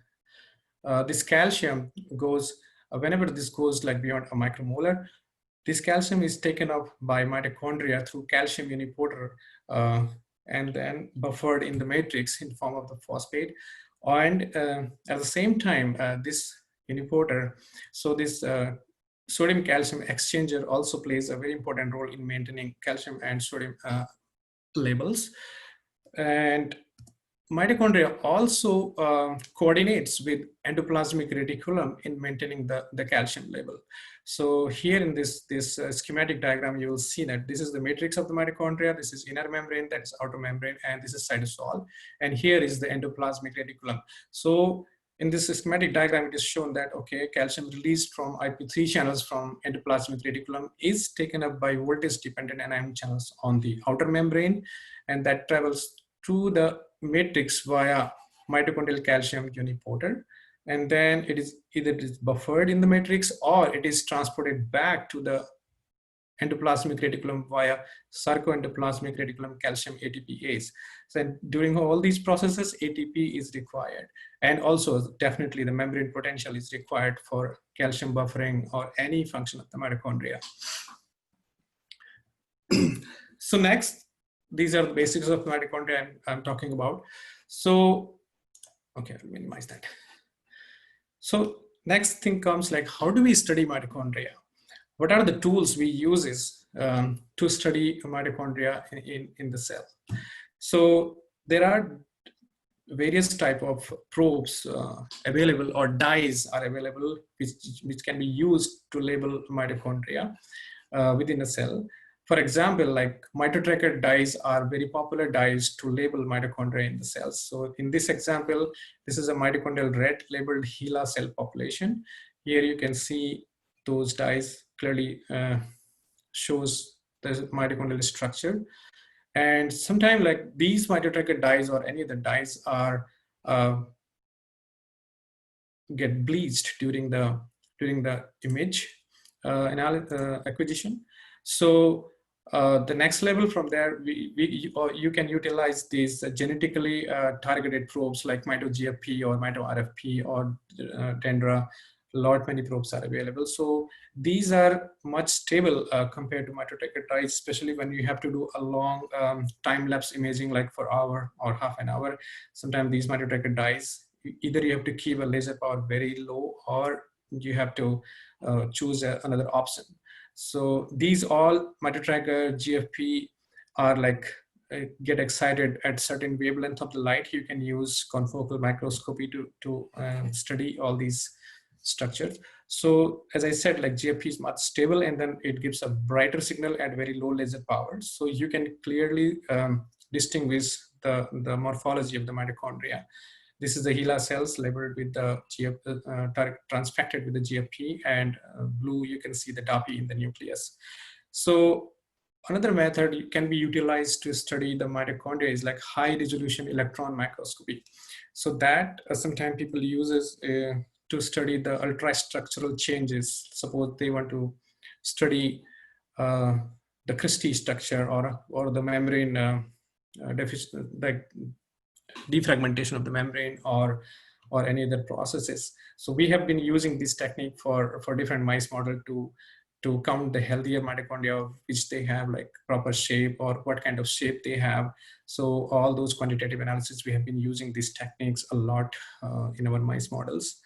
[SPEAKER 3] this calcium goes, whenever this goes like beyond a micromolar, this calcium is taken up by mitochondria through calcium uniporter and then buffered in the matrix in the form of the phosphate. And at the same time, this uniporter, so this sodium calcium exchanger also plays a very important role in maintaining calcium and sodium levels. And mitochondria also coordinates with endoplasmic reticulum in maintaining the calcium level. So here in this schematic diagram, you will see that this is the matrix of the mitochondria, this is inner membrane, that is outer membrane, and this is cytosol. And here is the endoplasmic reticulum. So in this schematic diagram, it is shown that, okay, calcium released from IP3 channels from endoplasmic reticulum is taken up by voltage-dependent anion channels on the outer membrane, and that travels through the matrix via mitochondrial calcium uniporter, and then it is either buffered in the matrix or it is transported back to the endoplasmic reticulum via sarcoendoplasmic reticulum calcium ATPase. So during all these processes, ATP is required, and also definitely the membrane potential is required for calcium buffering or any function of the mitochondria. So next, these are the basics of mitochondria I'm talking about. So, okay, I'll minimize that. So next thing comes like, how do we study mitochondria? What are the tools we use to study mitochondria in the cell? So there are various type of probes available, or dyes are available, which can be used to label mitochondria within a cell. For example, like mitotracker dyes are very popular dyes to label mitochondria in the cells. So in this example, this is a mitochondrial red labeled HeLa cell population. Here you can see those dyes clearly shows the mitochondrial structure. And sometimes like these mitotracker dyes or any of the dyes are get bleached during the image acquisition. So the next level from there, you can utilize these genetically targeted probes like MitoGFP or MitoRFP or Dendra. A lot many probes are available. So these are much stable compared to mitotracker dyes, especially when you have to do a long time-lapse imaging, like for hour or half an hour. Sometimes these mitotracker dyes, either you have to keep a laser power very low, or you have to choose another option. So these all mitotracker GFP are like get excited at certain wavelength of the light. You can use confocal microscopy to study all these structures. So as I said, like GFP is much stable, and then it gives a brighter signal at very low laser power. So you can clearly distinguish the morphology of the mitochondria. This is the HeLa cells labeled with the transfected with the GFP, and blue you can see the DAPI in the nucleus. So another method can be utilized to study the mitochondria is like high resolution electron microscopy. So that sometimes people uses to study the ultrastructural changes. Suppose they want to study the crystal structure or the membrane deficient, like defragmentation of the membrane or any other processes. So we have been using this technique for different mice model to count the healthier mitochondria, which they have like proper shape or what kind of shape they have. So all those quantitative analysis, we have been using these techniques a lot in our mice models.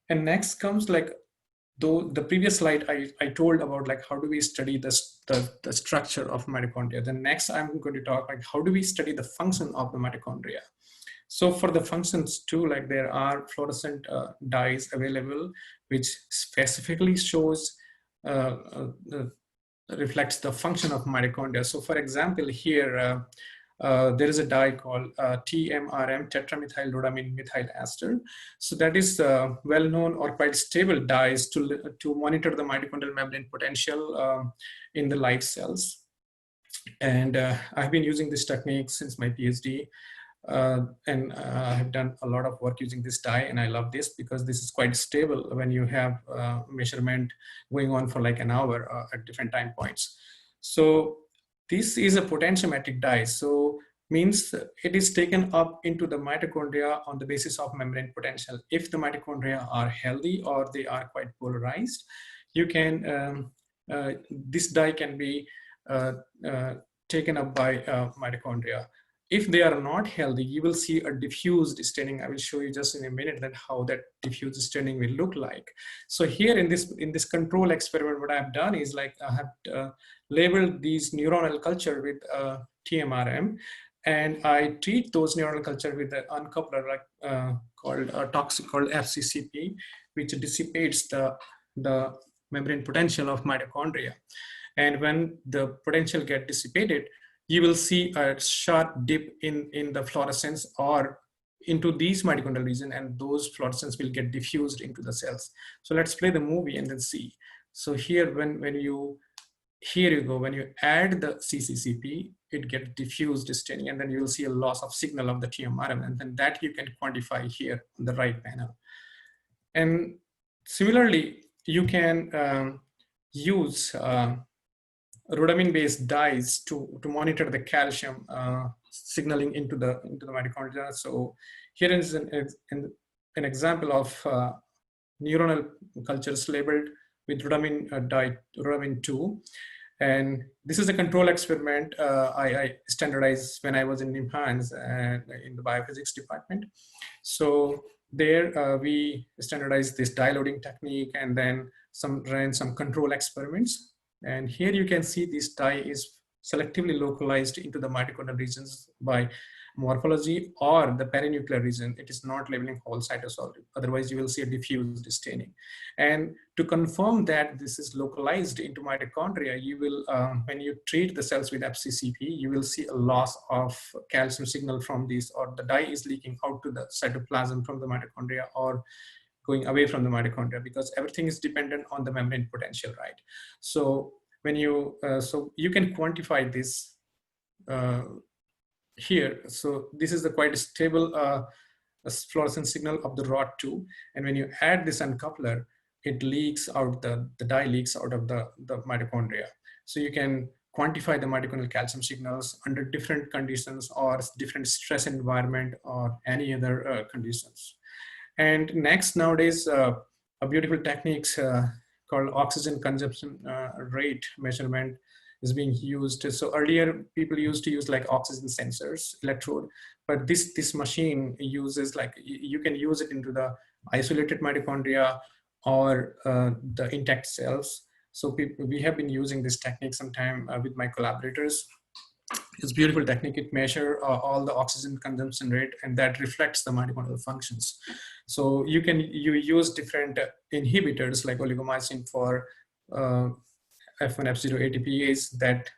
[SPEAKER 3] And next comes like, though the previous slide I told about like how do we study the structure of mitochondria. The next I'm going to talk like how do we study the function of the mitochondria. So for the functions too, like there are fluorescent dyes available which specifically shows reflects the function of mitochondria. So for example here there is a dye called TMRM, tetramethylrhodamine methyl ester. So that is well-known or quite stable dyes to monitor the mitochondrial membrane potential in the live cells. And I've been using this technique since my PhD. And I have done a lot of work using this dye, and I love this because this is quite stable when you have measurement going on for like an hour at different time points. So this is a potentiometric dye, so means it is taken up into the mitochondria on the basis of membrane potential. If the mitochondria are healthy or they are quite polarized, you can this dye can be taken up by mitochondria. if they are not healthy, you will see a diffused staining. I will show you just in a minute that how that diffused staining will look like. So here in this control experiment, what I've done is like I have labeled these neuronal culture with TMRM, and I treat those neuronal culture with an uncoupler called a toxic called FCCP, which dissipates the membrane potential of mitochondria. And when the potential get dissipated, you will see a sharp dip in the fluorescence or into these mitochondrial region, and those fluorescence will get diffused into the cells. So let's play the movie and then see. So here, here you go, when you add the CCCP, it gets diffused staining, and then you will see a loss of signal of the TMRM, and then that you can quantify here on the right panel. And similarly, you can use rhodamine-based dyes to monitor the calcium signaling into the mitochondria. So here is an example of neuronal cultures labeled with rhodamine dye, rhodamine 2. And this is a control experiment I standardized when I was in NIMHANS in the biophysics department. So there we standardized this dye loading technique, and then ran some control experiments. And here you can see this dye is selectively localized into the mitochondrial regions by morphology or the perinuclear region. It is not labeling whole cytosol. Otherwise, you will see a diffused staining. And to confirm that this is localized into mitochondria, you will, when you treat the cells with FCCP, you will see a loss of calcium signal from these, or the dye is leaking out to the cytoplasm from the mitochondria or going away from the mitochondria, because everything is dependent on the membrane potential, right? So when you, so you can quantify this here. So this is the quite stable fluorescence signal of the ROD2. And when you add this uncoupler, it leaks out, the dye leaks out of the mitochondria. So you can quantify the mitochondrial calcium signals under different conditions or different stress environment or any other conditions. And next, nowadays, a beautiful techniques called oxygen consumption rate measurement is being used. So earlier, people used to use like oxygen sensors, electrode, but this machine uses like, you can use it into the isolated mitochondria or the intact cells. So we have been using this technique sometime with my collaborators. It's a beautiful technique. It measures all the oxygen consumption rate, and that reflects the mitochondrial functions. So you use different inhibitors like oligomycin for F1, F0 ATPase that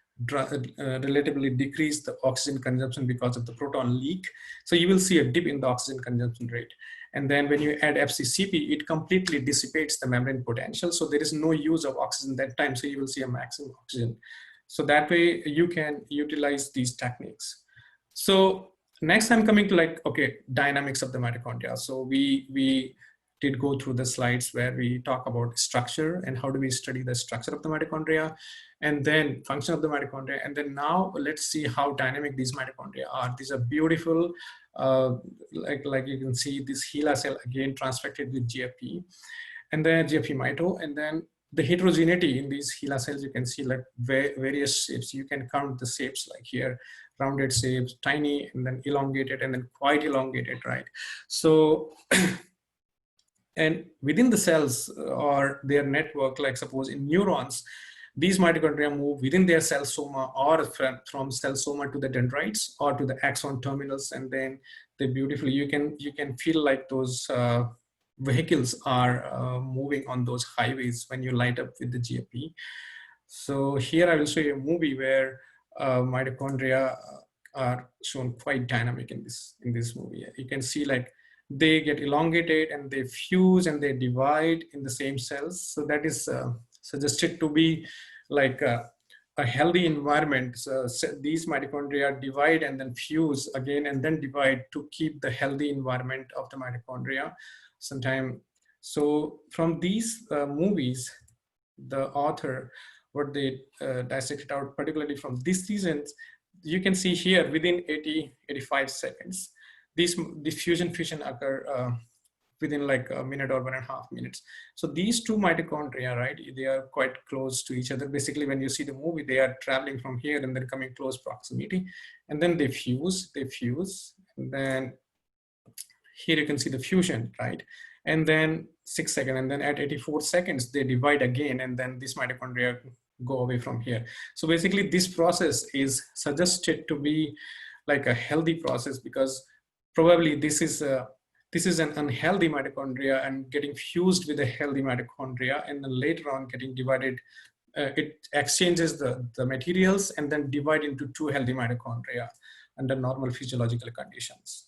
[SPEAKER 3] relatively decrease the oxygen consumption because of the proton leak. So you will see a dip in the oxygen consumption rate. And then when you add FCCP, it completely dissipates the membrane potential. So there is no use of oxygen that time. So you will see a maximum oxygen. So that way you can utilize these techniques. So next I'm coming to like, okay, dynamics of the mitochondria. So we did go through the slides where we talk about structure and how do we study the structure of the mitochondria, and then function of the mitochondria. And then now let's see how dynamic these mitochondria are. These are beautiful, like you can see this HeLa cell again transfected with GFP, and then GFP mito, and then the heterogeneity in these HeLa cells, you can see like various shapes. You can count the shapes like here, rounded shapes, tiny, and then elongated, and then quite elongated, right? So, and within the cells or their network, like suppose in neurons, these mitochondria move within their cell soma or from cell soma to the dendrites or to the axon terminals, and then they beautifully, you can feel like those vehicles are moving on those highways when you light up with the GFP. So here I will show you a movie where mitochondria are shown quite dynamic in this movie. You can see like they get elongated and they fuse and they divide in the same cells. So that is suggested to be like a healthy environment. So these mitochondria divide and then fuse again and then divide to keep the healthy environment of the mitochondria sometime. So from these movies, the author, what they dissected out, particularly from these seasons, you can see here within 85 seconds, these fusion fission occur within like a minute or 1.5 minutes. So these two mitochondria, right, they are quite close to each other. Basically, when you see the movie, they are traveling from here and then coming close proximity, and then they fuse, and then here you can see the fusion, right? And then 6 seconds, and then at 84 seconds, they divide again, and then this mitochondria go away from here. So basically, this process is suggested to be like a healthy process, because probably this is an unhealthy mitochondria and getting fused with a healthy mitochondria, and then later on getting divided. It exchanges the materials and then divide into two healthy mitochondria under normal physiological conditions.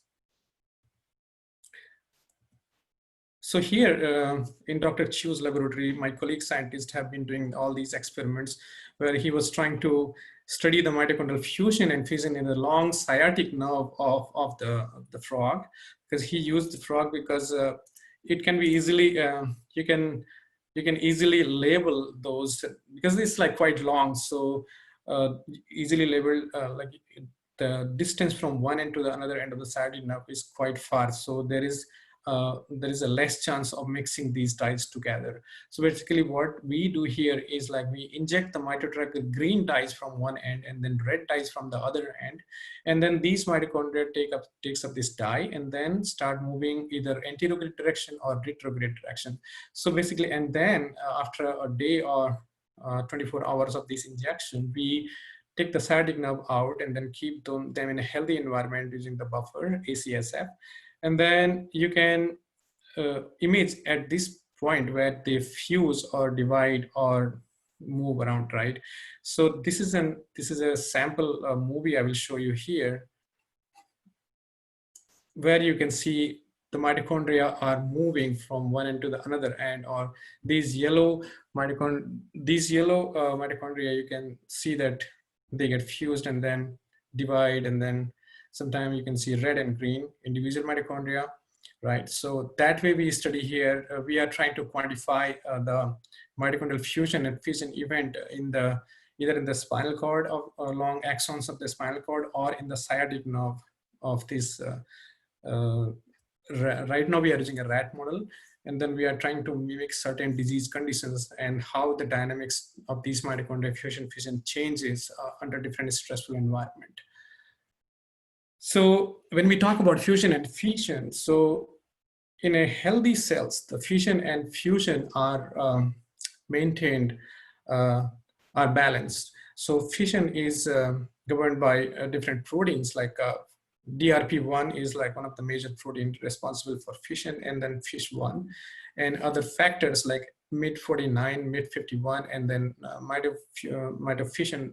[SPEAKER 3] So here in Dr. Chu's laboratory, my colleague scientists have been doing all these experiments where he was trying to study the mitochondrial fusion and fission in the long sciatic nerve of the frog, because he used the frog because it can be easily, you can easily label those, because it's like quite long. So easily labeled, like the distance from one end to the another end of the sciatic nerve is quite far. So there is a less chance of mixing these dyes together. So basically what we do here is like we inject the mitochondrial green dyes from one end and then red dyes from the other end. And then these mitochondria takes up this dye and then start moving either anterograde direction or retrograde direction. So basically, and then after a day or 24 hours of this injection, we take the sciatic nerve out and then keep them in a healthy environment using the buffer ACSF. And then you can image at this point where they fuse or divide or move around, right? So this is a sample movie I will show you here, where you can see the mitochondria are moving from one end to the another end, or these yellow mitochondria, you can see that they get fused and then divide, and then sometimes you can see red and green individual mitochondria, right? So that way we study here, we are trying to quantify the mitochondrial fusion and fission event either in the spinal cord of long axons of the spinal cord or in the sciatic nerve of this. Right now we are using a rat model, and then we are trying to mimic certain disease conditions and how the dynamics of these mitochondrial fusion fission changes under different stressful environment. So when we talk about fusion and fission, so in a healthy cells, the fission and fusion are maintained, are balanced. So fission is governed by different proteins, like DRP1 is like one of the major proteins responsible for fission, and then FISH1, and other factors like MIT49, MIT51, and then mitofission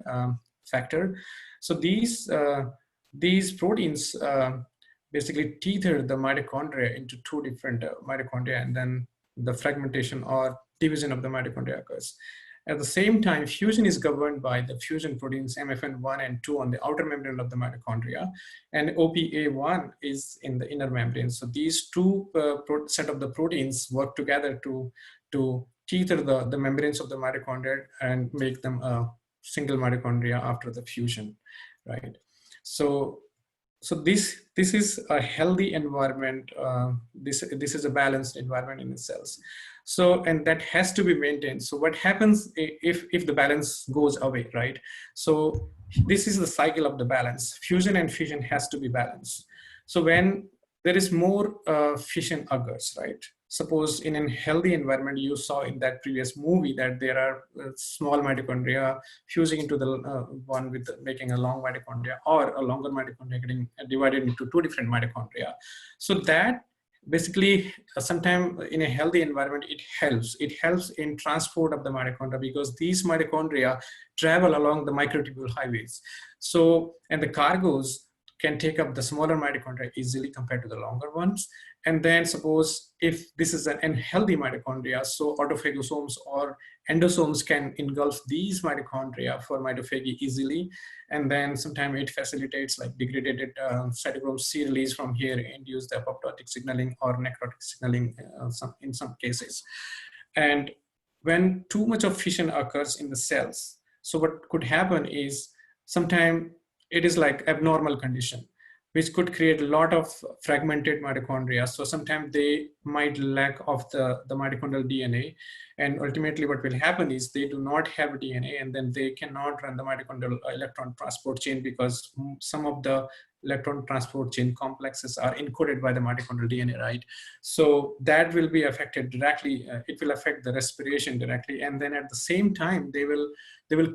[SPEAKER 3] factor. So these proteins basically tether the mitochondria into two different mitochondria, and then the fragmentation or division of the mitochondria occurs. At the same time, fusion is governed by the fusion proteins MFN1 and 2 on the outer membrane of the mitochondria, and OPA1 is in the inner membrane. So these two set of the proteins work together to tether the membranes of the mitochondria and make them a single mitochondria after the fusion, right? So this is a healthy environment. This is a balanced environment in the cells. So, and that has to be maintained. So what happens if the balance goes away, right? So this is the cycle of the balance. Fusion and fission has to be balanced. So when there is more fission occurs, right? Suppose in a healthy environment, you saw in that previous movie that there are small mitochondria fusing into the one with making a long mitochondria, or a longer mitochondria getting divided into two different mitochondria. So that basically sometimes in a healthy environment, it helps in transport of the mitochondria, because these mitochondria travel along the microtubule highways. So, and the cargoes can take up the smaller mitochondria easily compared to the longer ones. And then suppose if this is an unhealthy mitochondria, so autophagosomes or endosomes can engulf these mitochondria for mitophagy easily. And then sometimes it facilitates like degraded cytochrome C release from here, induce the apoptotic signaling or necrotic signaling in some cases. And when too much of fission occurs in the cells, so what could happen is sometimes it is like abnormal condition. which could create a lot of fragmented mitochondria. So sometimes they might lack of the mitochondrial DNA. And ultimately what will happen is they do not have DNA, and then they cannot run the mitochondrial electron transport chain, because some of the electron transport chain complexes are encoded by the mitochondrial DNA, right? So that will be affected directly. It will affect the respiration directly. And then at the same time, they will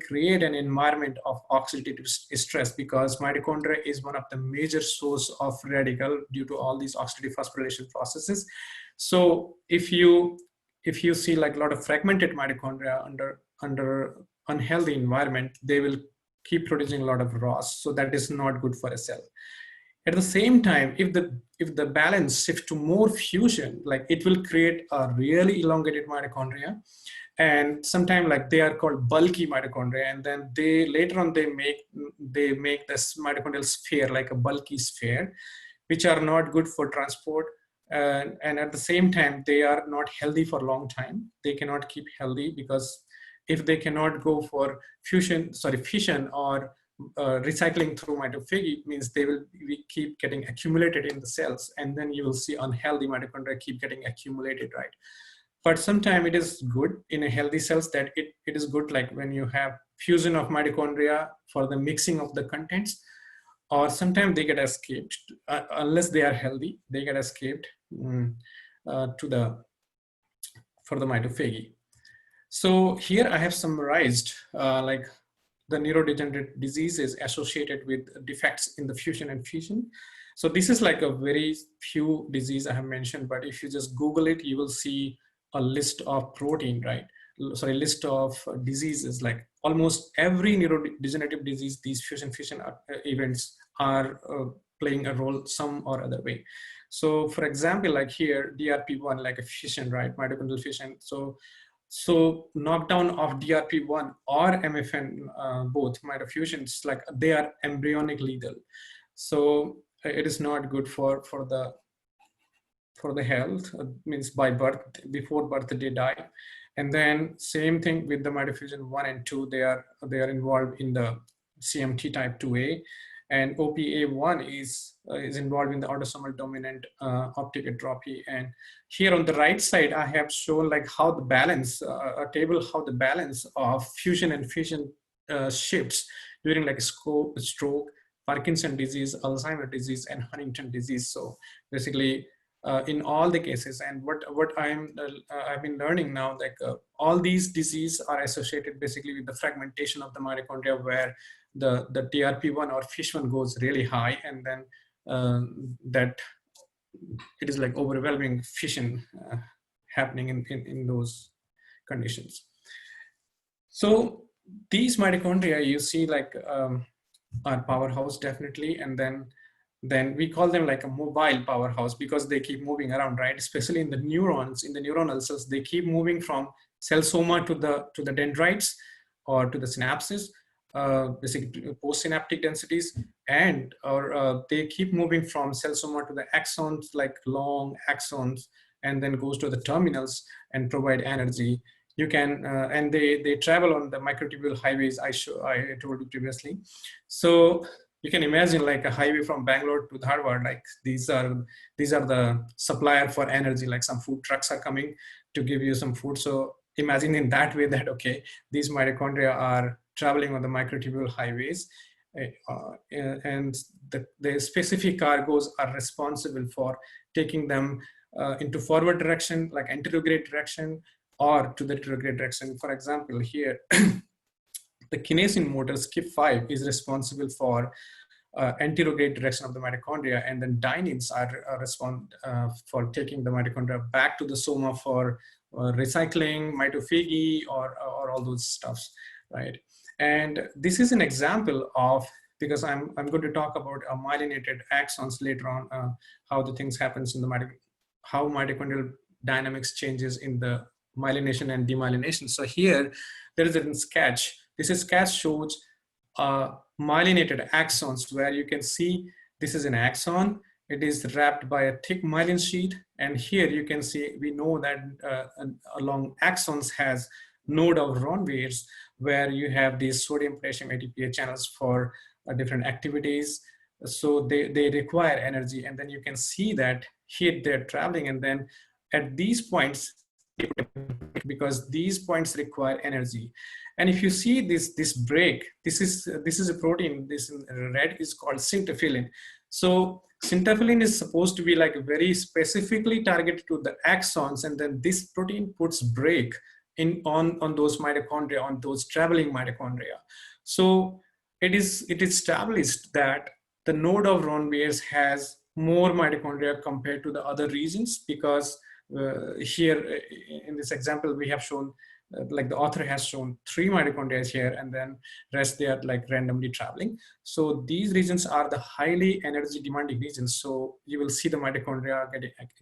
[SPEAKER 3] create an environment of oxidative stress, because mitochondria is one of the major source of radical due to all these oxidative phosphorylation processes. So if you see like a lot of fragmented mitochondria under unhealthy environment, they will keep producing a lot of ROS. So that is not good for a cell. At the same time, if the balance shifts to more fusion, like it will create a really elongated mitochondria. And sometimes like they are called bulky mitochondria, and then they later on they make this mitochondrial sphere like a bulky sphere, which are not good for transport. And at the same time, they are not healthy for a long time. They cannot keep healthy, because if they cannot go for fission or recycling through mitophagy, means they will keep getting accumulated in the cells, and then you will see unhealthy mitochondria keep getting accumulated, right? But sometimes it is good in a healthy cells that it is good, like when you have fusion of mitochondria for the mixing of the contents, or sometimes they get escaped, unless they are healthy, they get escaped for the mitophagy. So here I have summarized like the neurodegenerative diseases associated with defects in the fusion and fission. So this is like a very few disease I have mentioned, but if you just Google it, you will see a list of protein, right? Sorry, list of diseases. Like almost every neurodegenerative disease, these fusion events are playing a role some or other way. So for example, like here, DRP1, like a fission, right? Mitochondrial fission. So knockdown of DRP1 or MFN, both mitofusions, like they are embryonic lethal. So it is not good for the health. Means by birth, before birth they die. And then same thing with the mitofusion 1 and 2, they are involved in the CMT type 2A, and OPA1 is involved in the autosomal dominant optic atrophy. And here on the right side, I have shown like how the balance, a table how the balance of fusion and fission shifts during like a stroke, Parkinson disease, Alzheimer's disease, and Huntington disease. So basically, in all the cases, and what I've been learning now, like all these diseases are associated basically with the fragmentation of the mitochondria, where the TRP1 or FISH1 goes really high, and then that it is like overwhelming fission happening in those conditions. So these mitochondria, you see, like are powerhouse definitely, and then we call them like a mobile powerhouse, because they keep moving around, right? Especially in the neurons, in the neuronal cells, they keep moving from cell soma to the dendrites or to the synapses, basically postsynaptic densities, and or they keep moving from cell soma to the axons, like long axons, and then goes to the terminals and provide energy. You can and they travel on the microtubule highways I told you previously. So you can imagine like a highway from Bangalore to Dharwad, like these are the supplier for energy, like some food trucks are coming to give you some food. So imagine in that way that, okay, these mitochondria are traveling on the microtubule highways, and the specific cargoes are responsible for taking them into forward direction, like anterograde direction, or to the retrograde direction. For example, here, the kinesin motor skip5 is responsible for anterograde direction of the mitochondria, and then dyneins are respond for taking the mitochondria back to the soma for recycling, mitophagy, or all those stuffs, right? And this is an example of, because I'm going to talk about myelinated axons later on, how the things happens in the how mitochondrial dynamics changes in the myelination and demyelination. So here there is a sketch. This sketch shows myelinated axons, where you can see this is an axon. It is wrapped by a thick myelin sheet, and here you can see, we know that along axons has node of Ronviers, where you have these sodium potassium ATPase channels for different activities. So they require energy, and then you can see that here they're traveling, and then at these points, because these points require energy. And if you see this break, this is a protein, this in red is called syntophyllin. So syntophyllin is supposed to be like very specifically targeted to the axons, and then this protein puts break in on those mitochondria, on those traveling mitochondria. So it is established that the node of Ronviers has more mitochondria compared to the other regions, because here in this example we have shown like the author has shown 3 mitochondria here, and then rest they are like randomly traveling. So these regions are the highly energy demanding regions. So you will see the mitochondria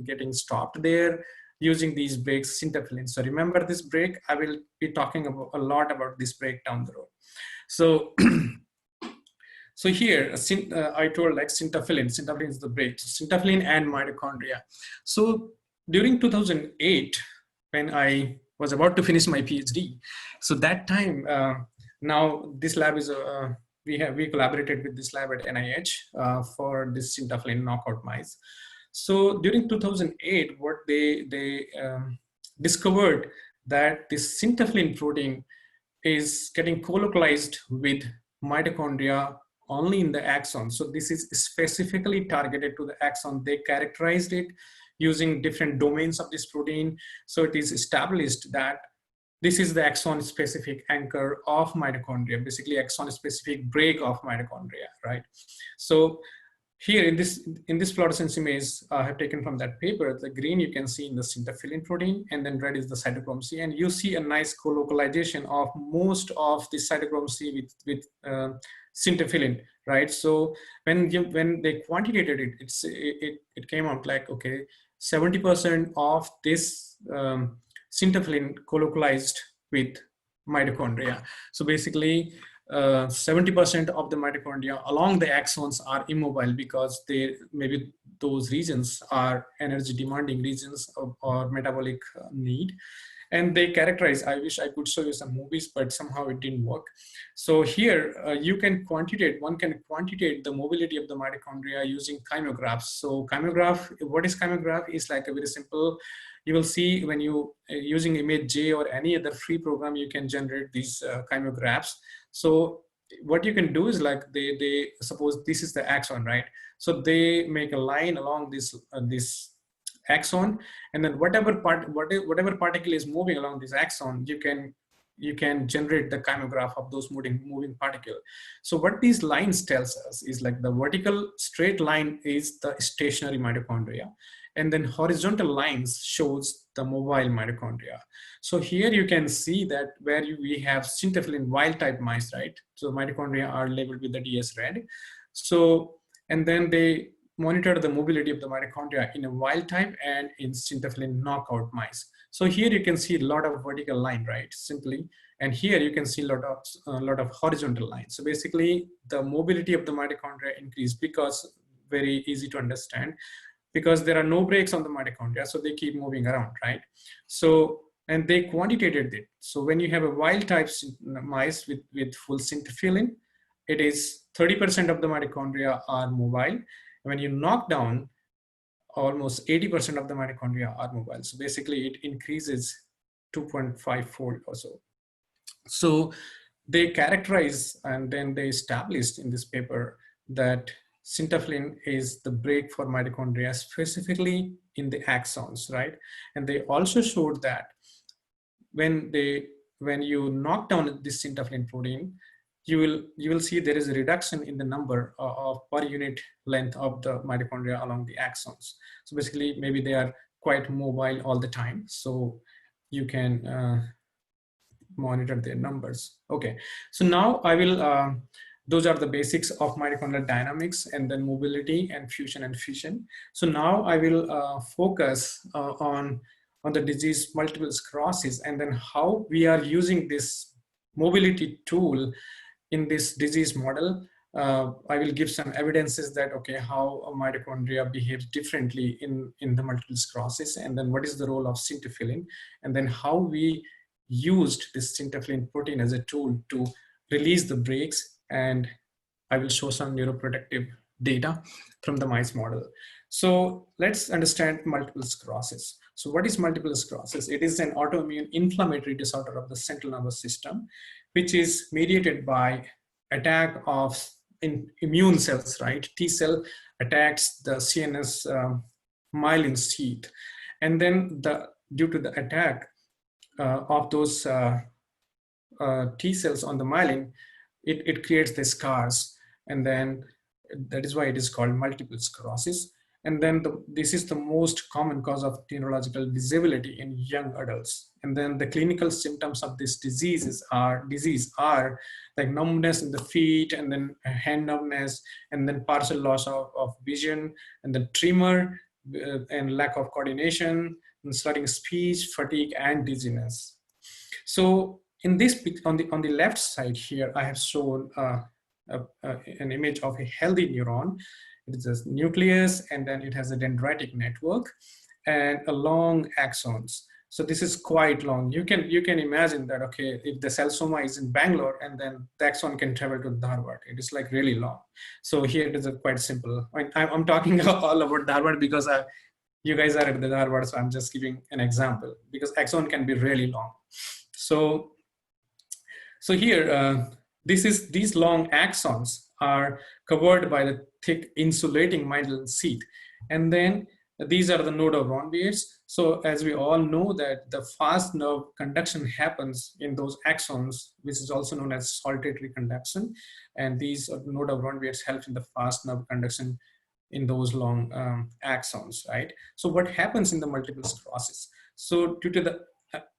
[SPEAKER 3] getting stopped there using these breaks, syntophyllin. So remember this break, I will be talking about a lot about this break down the road. So so here, I told like syntophyllin is the break. So syntophyllin and mitochondria. So during 2008, when I was about to finish my PhD, so that time, now this lab is, we collaborated with this lab at NIH for this syntophyllin knockout mice. So during 2008, what they discovered that this syntophyllin protein is getting co-localized with mitochondria only in the axon. So this is specifically targeted to the axon. They characterized it using different domains of this protein. So it is established that this is the axon specific anchor of mitochondria, basically axon specific break of mitochondria, right? So here in this fluorescence image I have taken from that paper, the green you can see in the syntophyllin protein, and then red is the cytochrome C, and you see a nice co-localization of most of the cytochrome C with syntophyllin, right? So when they quantitated it, it came out like, okay, 70% of this syntophyllin co-localized with mitochondria. So basically 70% of the mitochondria along the axons are immobile, because maybe those regions are energy demanding regions or metabolic need. And they characterize, I wish I could show you some movies, but somehow it didn't work. So here one can quantitate the mobility of the mitochondria using chymographs. So what is chymograph? Is like a very simple, you will see when you using ImageJ or any other free program, you can generate these chymographs. So what you can do is like they suppose this is the axon, right? So they make a line along this axon, and then whatever particle is moving along this axon, you can generate the chymograph of those moving particle. So what these lines tells us is like the vertical straight line is the stationary mitochondria, and then horizontal lines shows the mobile mitochondria. So here you can see that where we have syntophyllin wild type mice, right? So mitochondria are labeled with the DS red. So, and then they monitor the mobility of the mitochondria in a wild type and in syntophyllin knockout mice. So here you can see a lot of vertical line, right? Simply, and here you can see a lot of horizontal lines. So basically the mobility of the mitochondria increased, because very easy to understand, because there are no brakes on the mitochondria, so they keep moving around, right? So, and they quantitated it. So when you have a wild type mice with full syntophyllin, it is 30% of the mitochondria are mobile. When you knock down, almost 80% of the mitochondria are mobile. So basically it increases 2.5-fold or so. So they characterize, and then they established in this paper that syntophyllin is the brake for mitochondria, specifically in the axons, right? And they also showed that when you knock down this syntophyllin protein, you will see there is a reduction in the number of per unit length of the mitochondria along the axons. So basically, maybe they are quite mobile all the time. So you can monitor their numbers. Okay, so now I will, those are the basics of mitochondrial dynamics, and then mobility and fusion and fission. So now I will focus on the disease multiple sclerosis, and then how we are using this mobility tool in this disease model. I will give some evidences that, okay, how a mitochondria behaves differently in the multiple sclerosis, and then what is the role of syntophyllin, and then how we used this syntophyllin protein as a tool to release the brakes, and I will show some neuroprotective data from the mice model. So let's understand multiple sclerosis. So what is multiple sclerosis? It is an autoimmune inflammatory disorder of the central nervous system, which is mediated by attack of immune cells, right? T cell attacks the CNS myelin sheath. And then due to the attack of those T cells on the myelin, it creates the scars. And then that is why it is called multiple sclerosis. And then this is the most common cause of neurological disability in young adults. And then the clinical symptoms of this disease are like numbness in the feet, and then hand numbness, and then partial loss of vision, and then tremor, and lack of coordination, and slurring speech, fatigue, and dizziness. So in this, on the left side here, I have shown an image of a healthy neuron. It is a nucleus, and then it has a dendritic network and a long axons. So this is quite long. You can imagine that, okay, if the cell soma is in Bangalore, and then the axon can travel to Dharwad, it is like really long. So here it is quite simple. I'm talking all about Dharwad because you guys are at the Dharwad, so I'm just giving an example, because axon can be really long. So here, these long axons are covered by the thick insulating myelin sheath. And then these are the node of Ronviers. So as we all know that the fast nerve conduction happens in those axons, which is also known as saltatory conduction. And these node of Ronviers help in the fast nerve conduction in those long axons, right? So what happens in the multiple sclerosis? So due to the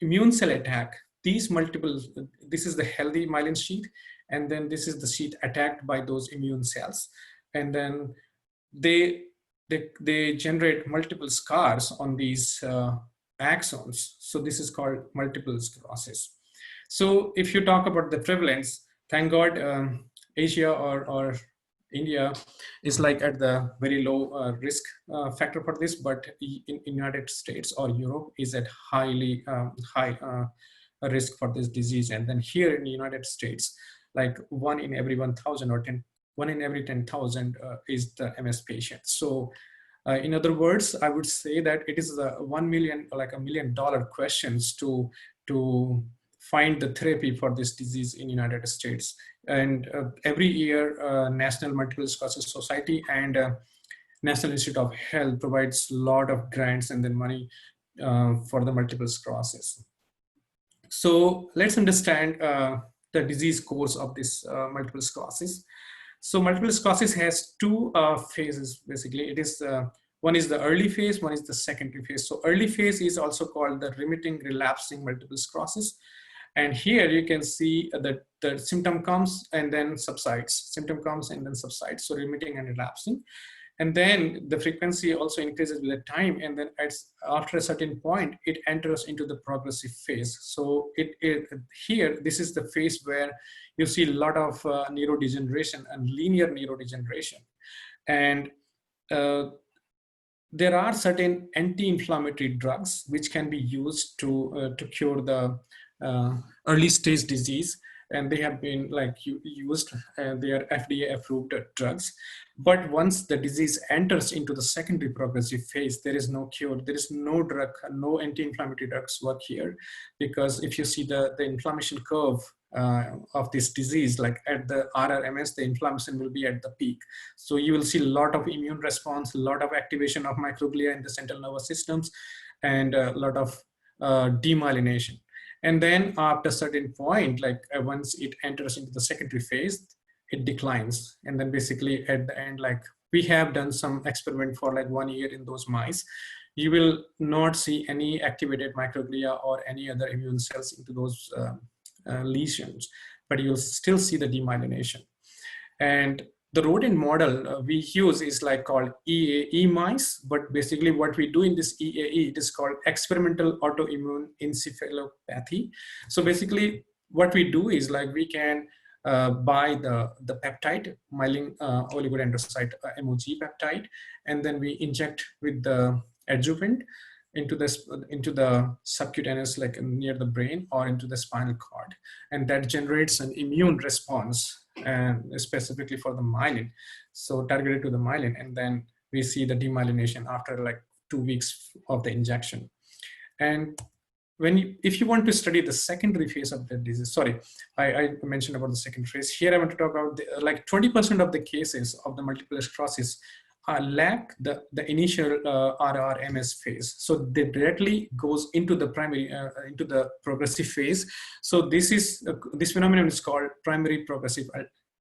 [SPEAKER 3] immune cell attack, this is the healthy myelin sheath, and then this is the sheath attacked by those immune cells, and then they generate multiple scars on these axons. So this is called multiple sclerosis. So if you talk about the prevalence, thank God Asia or India is like at the very low risk factor for this, but in United States or Europe is at highly high risk for this disease. And then here in the United States, like 1 in every 1,000 or 1 in every 10,000 is the MS patient. So in other words, I would say that it is a $1 million, like $1 million questions to find the therapy for this disease in United States. And every year, National Multiple Sclerosis Society and National Institute of Health provides a lot of grants and then money for the multiple sclerosis. So let's understand the disease course of this multiple sclerosis. So multiple sclerosis has two phases, basically. It is one is the early phase, one is the secondary phase. So early phase is also called the remitting relapsing multiple sclerosis. And here you can see that the symptom comes and then subsides. Symptom comes and then subsides. So remitting and relapsing. And then the frequency also increases with the time. And then after a certain point, it enters into the progressive phase. So here, this is the phase where you see a lot of neurodegeneration and linear neurodegeneration. And there are certain anti-inflammatory drugs which can be used to cure the early stage disease, and they have been used, they are FDA approved drugs. But once the disease enters into the secondary progressive phase, there is no cure, there is no drug, no anti-inflammatory drugs work here, because if you see the inflammation curve of this disease, like at the RRMS, the inflammation will be at the peak. So you will see a lot of immune response, a lot of activation of microglia in the central nervous systems, and a lot of demyelination. And then after a certain point, once it enters into the secondary phase, it declines. And then basically at the end, we have done some experiment for 1 year in those mice, you will not see any activated microglia or any other immune cells into those lesions, but you'll still see the demyelination. And the rodent model we use is called EAE mice, but basically what we do in this EAE, it is called experimental autoimmune encephalopathy. So basically what we do is we can buy the peptide, myelin oligodendrocyte MOG peptide, and then we inject with the adjuvant into the subcutaneous, near the brain or into the spinal cord, and that generates an immune response and specifically for the myelin, so targeted to the myelin, and then we see the demyelination after like 2 weeks of the injection. And if you want to study the secondary phase of the disease, sorry, I mentioned about the second phase. Here I want to talk about like 20% of the cases of the multiple sclerosis lack the initial RRMS phase. So they directly goes into the primary, into the progressive phase. So this phenomenon is called primary progressive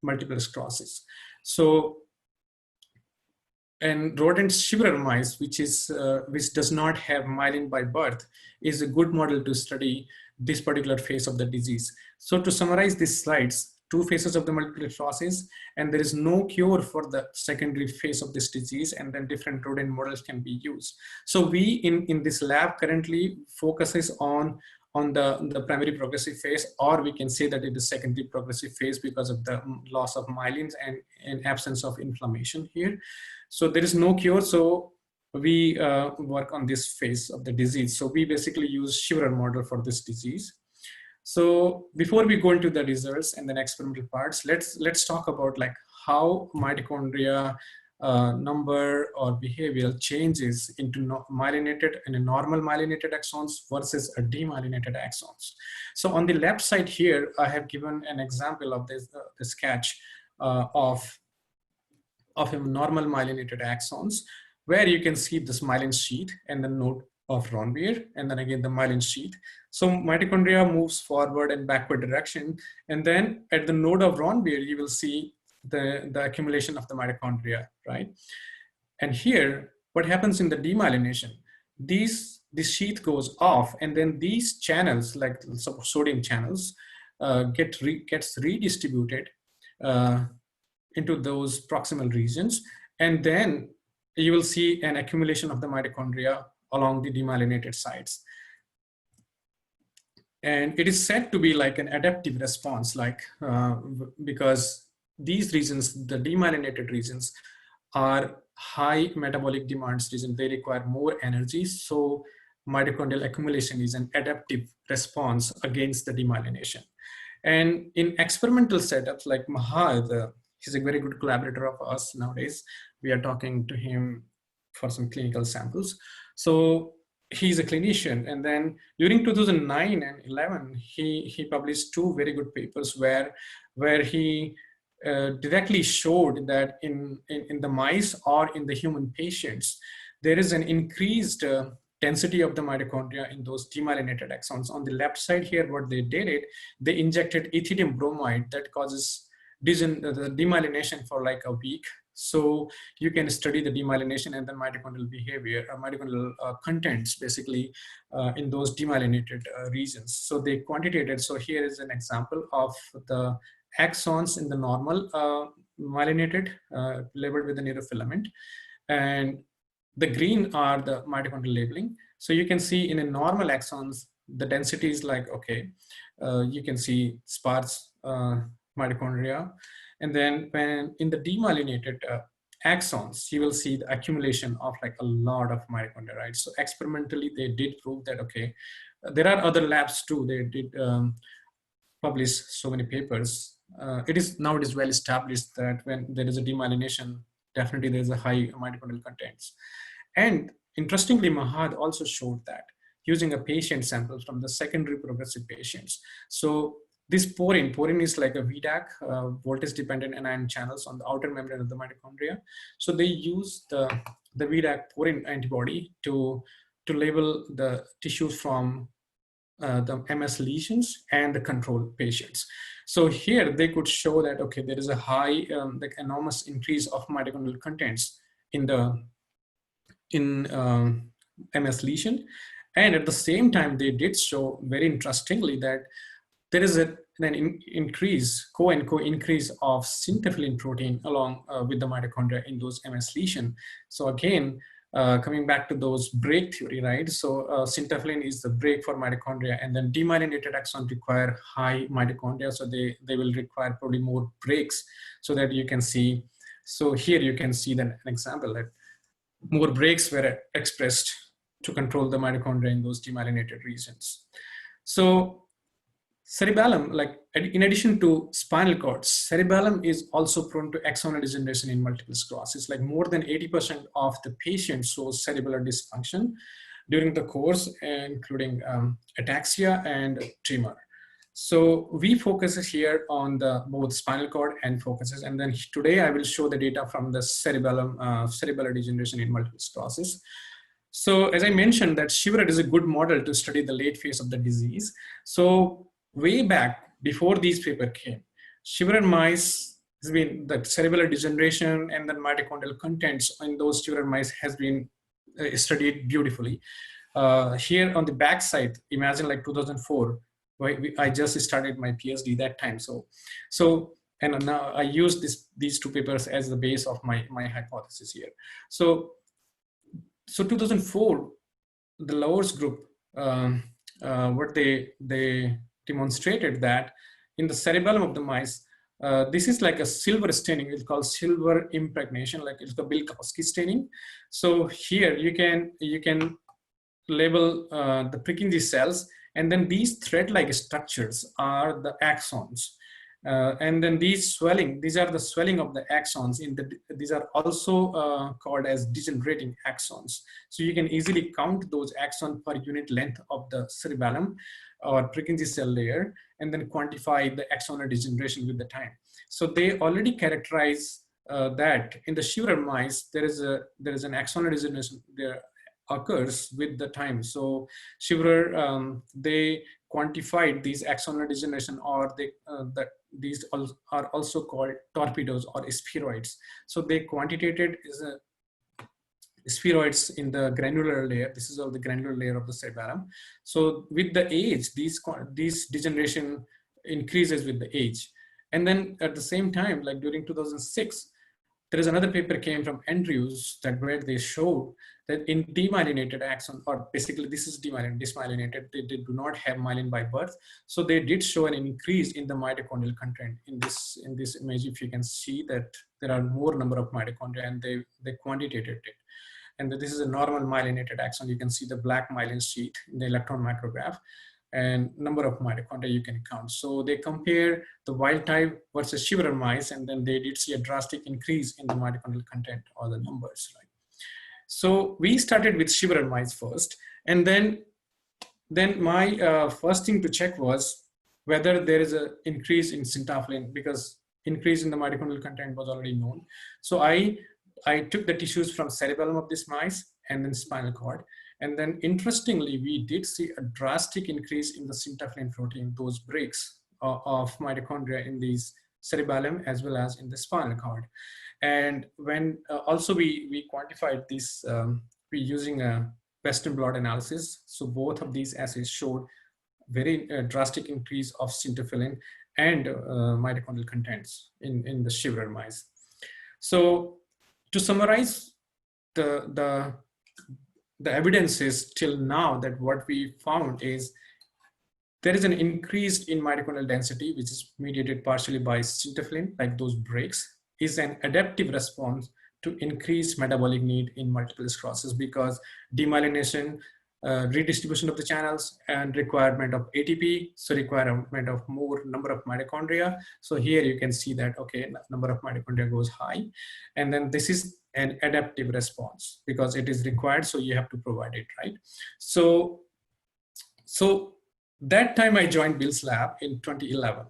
[SPEAKER 3] multiple sclerosis. So, and rodent shiverer mice, which does not have myelin by birth, is a good model to study this particular phase of the disease. So to summarize these slides, 2 phases of the multiple sclerosis, and there is no cure for the secondary phase of this disease, and then different rodent models can be used. So we in this lab currently focuses on the primary progressive phase, or we can say that it is secondary progressive phase because of the loss of myelin and absence of inflammation here. So there is no cure, so we work on this phase of the disease. So we basically use shiverer model for this disease. So before we go into the results and then experimental parts, let's talk about like how mitochondria number or behavioral changes into myelinated and a normal myelinated axons versus a demyelinated axons. So on the left side here, I have given an example of this sketch of a normal myelinated axons, where you can see this myelin sheath and the node of Ronvier, and then again the myelin sheath. So mitochondria moves forward and backward direction, and then at the node of Ronvier, you will see the accumulation of the mitochondria, right? And here, what happens in the demyelination, this sheath goes off, and then these channels, like sodium channels, gets redistributed into those proximal regions, and then you will see an accumulation of the mitochondria along the demyelinated sides. And it is said to be like an adaptive response, like because these regions, the demyelinated regions, are high metabolic demands region. They require more energy. So mitochondrial accumulation is an adaptive response against the demyelination. And in experimental setups like Mahad, he's a very good collaborator of us nowadays. We are talking to him for some clinical samples. So he's a clinician, and then during 2009 and 11, he published 2 very good papers where he directly showed that in the mice or in the human patients, there is an increased density of the mitochondria in those demyelinated axons. On the left side here, what they did, they injected ethidium bromide that causes the demyelination for like a week. So you can study the demyelination and then mitochondrial behavior, mitochondrial contents basically in those demyelinated regions. So they quantitated. So here is an example of the axons in the normal myelinated labeled with the neurofilament, and the green are the mitochondrial labeling. So you can see in a normal axons, the density is like, okay, you can see sparse mitochondria. And then when in the demyelinated axons, you will see the accumulation of like a lot of mitochondria, right? So experimentally, they did prove that, okay, there are other labs too. They did publish so many papers. It is well established that when there is a demyelination, definitely there is a high mitochondrial contents. And interestingly, Mahad also showed that using a patient sample from the secondary progressive patients. So this porin is like a VDAC, voltage dependent anion channels on the outer membrane of the mitochondria. So they use the VDAC porin antibody to label the tissues from the MS lesions and the control patients. So here they could show that, okay, there is a high, like enormous increase of mitochondrial contents in MS lesion. And at the same time, they did show very interestingly that there is an increase, co-increase of syntrophin protein along with the mitochondria in those MS lesion. So again, coming back to those brake theory, right? So syntrophin is the brake for mitochondria, and then demyelinated axons require high mitochondria, so they will require probably more brakes, so that you can see. So here you can see then an example that more brakes were expressed to control the mitochondria in those demyelinated regions. So cerebellum, like in addition to spinal cord, cerebellum is also prone to axonal degeneration in multiple sclerosis. Like more than 80% of the patients show cerebellar dysfunction during the course, including ataxia and tremor. So we focus here on the both spinal cord and focuses. And then today I will show the data from the cerebellum, cerebellar degeneration in multiple sclerosis. So as I mentioned, that Shiverer is a good model to study the late phase of the disease. So way back before these paper came, Shiverer mice has been the cerebellar degeneration and the mitochondrial contents in those Shiverer mice has been studied beautifully. Here on the back side, imagine like 2004, I just started my PhD that time. And now I use these two papers as the base of my hypothesis here. So 2004, the Lowers group, what they demonstrated that in the cerebellum of the mice, this is like a silver staining. It's called silver impregnation, like it's the Bilkowski staining. So here you can label the Purkinje cells, and then these thread-like structures are the axons. And then these are the swelling of the axons. These are also called as degenerating axons. So you can easily count those axons per unit length of the cerebellum or Purkinje cell layer, and then quantify the axonal degeneration with the time. So they already characterize that in the Shiverer mice, there is an axonal degeneration there occurs with the time. So Shiverer, they quantified these axonal degeneration, or these are also called torpedoes or spheroids. So they quantitated spheroids in the granular layer. This is all the granular layer of the cerebellum. So with the age, these degeneration increases with the age. And then at the same time, like during 2006, there is another paper came from Andrews where they showed that in demyelinated axon, or basically this is demyelinated, they do not have myelin by birth. So they did show an increase in the mitochondrial content. In this image, if you can see that there are more number of mitochondria, and they quantitated it. And this is a normal myelinated axon. You can see the black myelin sheet in the electron micrograph, and number of mitochondria you can count. So they compare the wild type versus Shiverer mice, and then they did see a drastic increase in the mitochondrial content or the numbers, right? So we started with Shiverer mice first, and then my first thing to check was whether there is an increase in syntophin, because increase in the mitochondrial content was already known. So I took the tissues from cerebellum of this mice and then spinal cord. And then interestingly, we did see a drastic increase in the syntophin protein, those breaks of mitochondria in these cerebellum as well as in the spinal cord. And when also we quantified this, we using a Western blot analysis. So both of these assays showed very drastic increase of syntophin and mitochondrial contents in the Shiverer mice. So to summarize, the evidence is till now that what we found is there is an increase in mitochondrial density, which is mediated partially by syntophin, like those breaks, is an adaptive response to increased metabolic need in multiple sclerosis, because demyelination, redistribution of the channels, and requirement of ATP, so requirement of more number of mitochondria. So here you can see that, okay, number of mitochondria goes high, and then this is an adaptive response because it is required, so you have to provide it, right? So that time I joined Bill's lab in 2011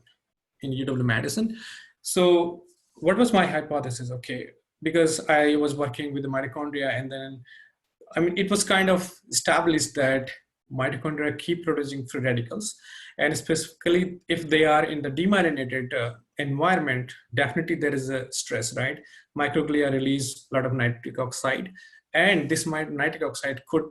[SPEAKER 3] in UW-Madison. So what was my hypothesis? Okay, because I was working with the mitochondria, and then, I mean, it was kind of established that mitochondria keep producing free radicals, and specifically if they are in the demyelinated environment, definitely there is a stress, right? Microglia release a lot of nitric oxide, and this nitric oxide could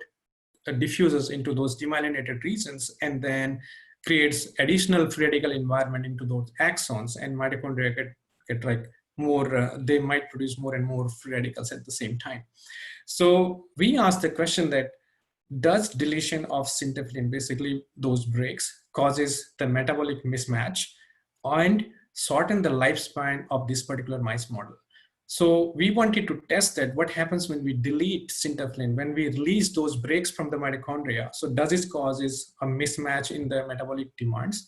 [SPEAKER 3] diffuses into those demyelinated regions and then creates additional free radical environment into those axons, and mitochondria get like more, they might produce more and more free radicals at the same time. So we asked the question that, does deletion of syntophin, basically those breaks, causes the metabolic mismatch and shorten the lifespan of this particular mice model? So we wanted to test that what happens when we delete syntophin, when we release those breaks from the mitochondria. So does it causes a mismatch in the metabolic demands?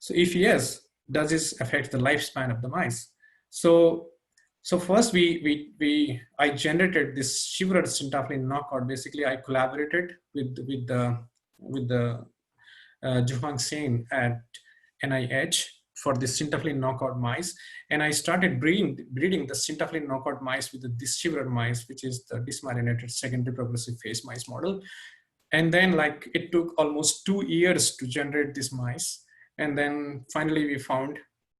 [SPEAKER 3] So if yes, does this affect the lifespan of the mice? So first I generated this shivered syntophin knockout. Basically, I collaborated with the Juhang Sen at NIH for the syntophin knockout mice, and I started breeding the syntophin knockout mice with the dischivered mice, which is the dysmyelinated secondary progressive phase mice model. And then like it took almost 2 years to generate these mice, and then finally we found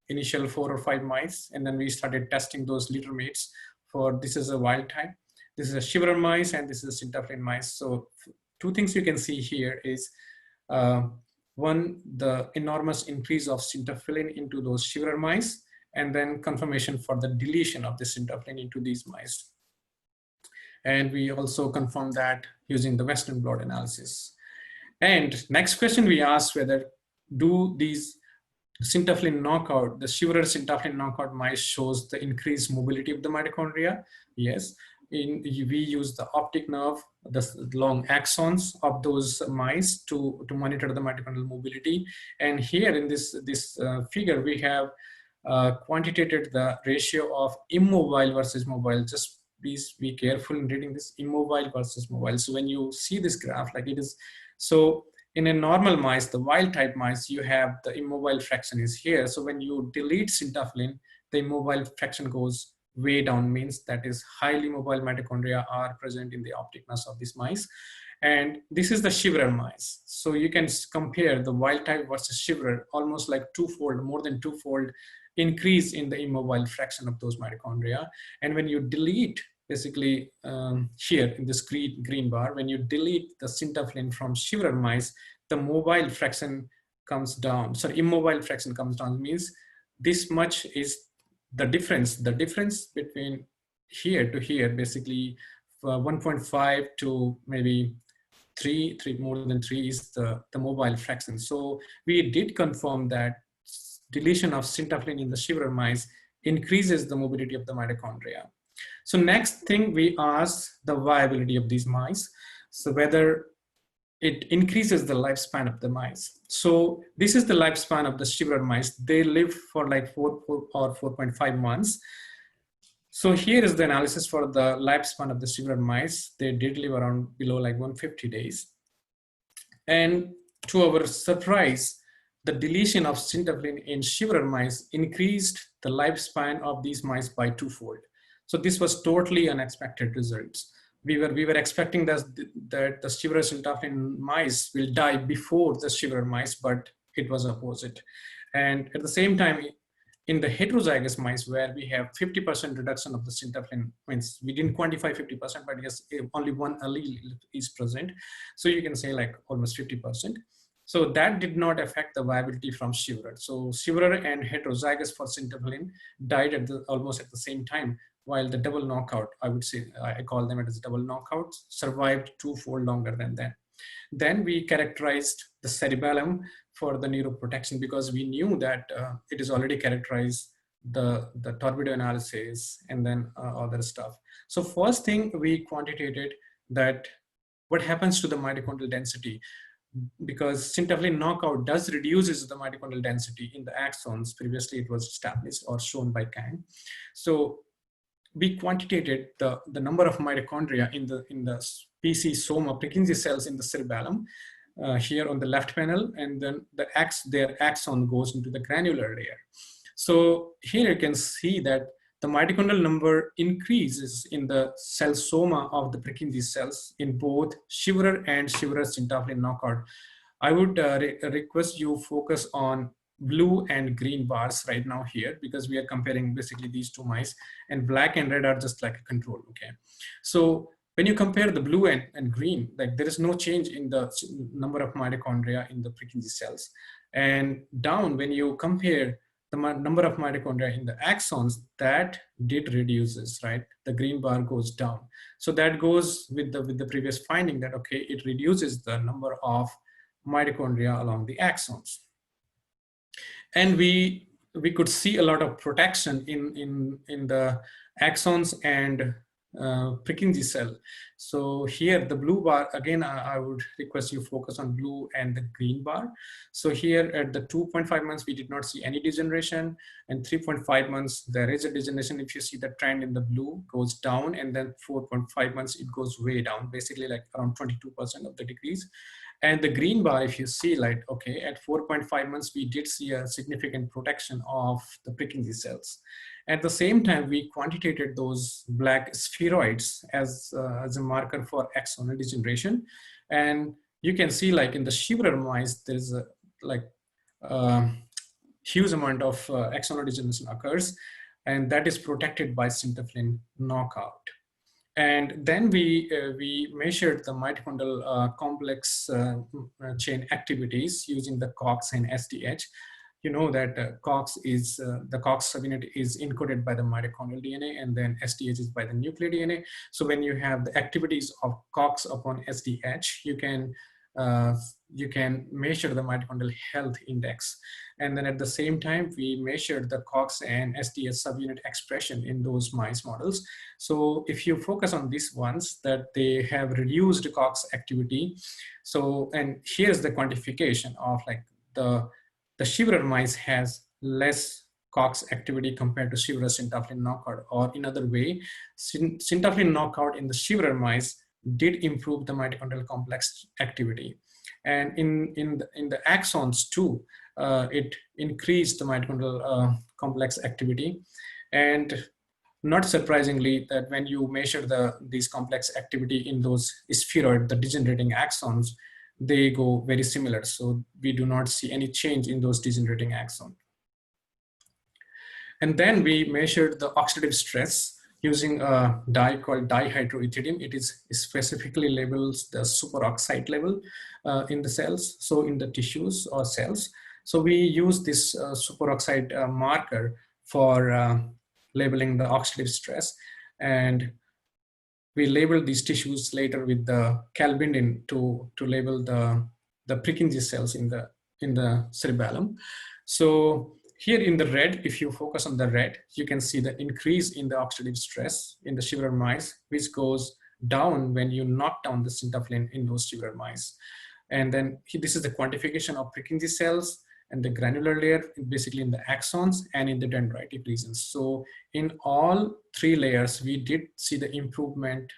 [SPEAKER 3] initial 4 or 5 mice, and then we started testing those litter mates for, this is a wild type, this is a shiver mice, and this is a syntophin mice. So 2 things you can see here is one, the enormous increase of syntophin into those shiver mice, and then confirmation for the deletion of the syntophin into these mice. And we also confirmed that using the Western blot analysis. And next question we asked, whether do these syntophin knockout, the shivered syntophin knockout mice shows the increased mobility of the mitochondria? Yes. We use the optic nerve, the long axons of those mice to monitor the mitochondrial mobility. And here in this figure, we have quantitated the ratio of immobile versus mobile. Just please be careful in reading this, immobile versus mobile. So when you see this graph, like it is, so in a normal mice, the wild type mice, you have the immobile fraction is here. So when you delete syntophin, the immobile fraction goes way down, means that is highly mobile mitochondria are present in the optic nerves of these mice. And this is the shiverer mice. So you can compare the wild type versus shiverer, almost like twofold, more than twofold increase in the immobile fraction of those mitochondria. And when you delete, basically here in this green bar, when you delete the syntophin from shiverer mice, the mobile fraction comes down. So immobile fraction comes down, means this much is the difference between here to here, basically 1.5 to maybe 3, more than 3 is the mobile fraction. So we did confirm that deletion of syntophin in the shiverer mice increases the mobility of the mitochondria. So next thing we asked the viability of these mice. So whether it increases the lifespan of the mice. So this is the lifespan of the shiverer mice. They live for like 4 or 4.5 months. So here is the analysis for the lifespan of the shiverer mice. They did live around below like 150 days. And to our surprise, the deletion of syntophin in shiverer mice increased the lifespan of these mice by 2-fold. So this was totally unexpected results. We were expecting that the shiverer syntophin mice will die before the shiverer mice, but it was opposite. And at the same time, in the heterozygous mice, where we have 50% reduction of the syntophin, means we didn't quantify 50%, but yes, only one allele is present. So you can say like almost 50%. So that did not affect the viability from shiverer. So shiverer and heterozygous for syntophin died at almost at the same time, while the double knockout, I would say, I call them as double knockouts, survived 2-fold longer than that. Then we characterized the cerebellum for the neuroprotection, because we knew that it is already characterized the torpedo analysis and then other stuff. So first thing we quantitated that what happens to the mitochondrial density, because syntophin knockout does reduces the mitochondrial density in the axons. Previously it was established or shown by Kang. So we quantitated the number of mitochondria in the PC soma Purkinje cells in the cerebellum here on the left panel, and then their axon goes into the granular layer. So here you can see that the mitochondrial number increases in the cell soma of the Purkinje cells in both shiverer and shiverer syntophin knockout. I would request you focus on blue and green bars right now here, because we are comparing basically these 2 mice, and black and red are just like a control, okay? So when you compare the blue and green, like there is no change in the number of mitochondria in the Purkinje cells. And down, when you compare the number of mitochondria in the axons, that did reduces, right? The green bar goes down. So that goes with the previous finding that, okay, it reduces the number of mitochondria along the axons. And we could see a lot of protection in the axons and Purkinje cell. So here the blue bar, again, I would request you focus on blue and the green bar. So here at the 2.5 months, we did not see any degeneration, and 3.5 months, there is a degeneration. If you see the trend in the blue goes down, and then 4.5 months, it goes way down, basically like around 22% of the decrease. And the green bar, if you see, like, okay, at 4.5 months, we did see a significant protection of the Purkinje cells. At the same time, we quantitated those black spheroids as a marker for axonal degeneration. And you can see, like in the Shiver mice, there's a huge amount of axonal degeneration occurs, and that is protected by syntrophin knockout. And then we measured the mitochondrial complex chain activities using the COX and SDH. You know that COX is, the COX subunit is encoded by the mitochondrial DNA, and then SDH is by the nuclear DNA. So when you have the activities of COX upon SDH, you can measure the mitochondrial health index. And then at the same time, we measured the COX and SDH subunit expression in those mice models. So if you focus on these ones, that they have reduced COX activity. So, and here's the quantification of like the Shiver mice has less COX activity compared to Shiver syntrophin knockout, or in other way, syntrophin knockout in the Shiver mice did improve the mitochondrial complex activity. And in the axons too, it increased the mitochondrial complex activity. And not surprisingly, that when you measure these complex activity in those spheroid, the degenerating axons, they go very similar. So we do not see any change in those degenerating axons. And then we measured the oxidative stress using a dye called dihydroethidine. It is specifically labels the superoxide level in the cells, so in the tissues or cells. So we use this superoxide marker for labeling the oxidative stress, and we labeled these tissues later with the calbindin to label the Purkinje cells in the cerebellum. So here in the red, if you focus on the red, you can see the increase in the oxidative stress in the Shiver mice, which goes down when you knock down the syntrophin in those Shiver mice. And then this is the quantification of Purkinje cells and the granular layer, basically in the axons and in the dendritic regions. So in all three layers, we did see the improvement,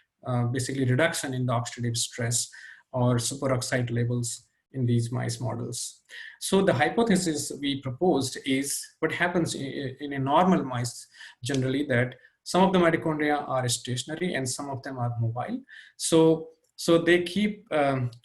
[SPEAKER 3] basically reduction in the oxidative stress or superoxide levels in these mice models. So the hypothesis we proposed is what happens in a normal mice generally, that some of the mitochondria are stationary and some of them are mobile. So they keep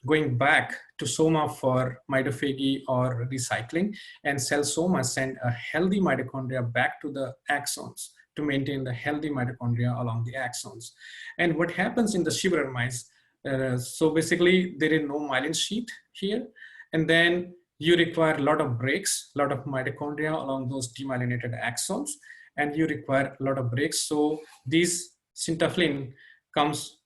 [SPEAKER 3] going back to soma for mitophagy or recycling, and cell soma send a healthy mitochondria back to the axons to maintain the healthy mitochondria along the axons. And what happens in the Shiver mice, so basically there is no myelin sheath here, and then you require a lot of breaks, a lot of mitochondria along those demyelinated axons, and you require a lot of breaks. So this syntrophin comes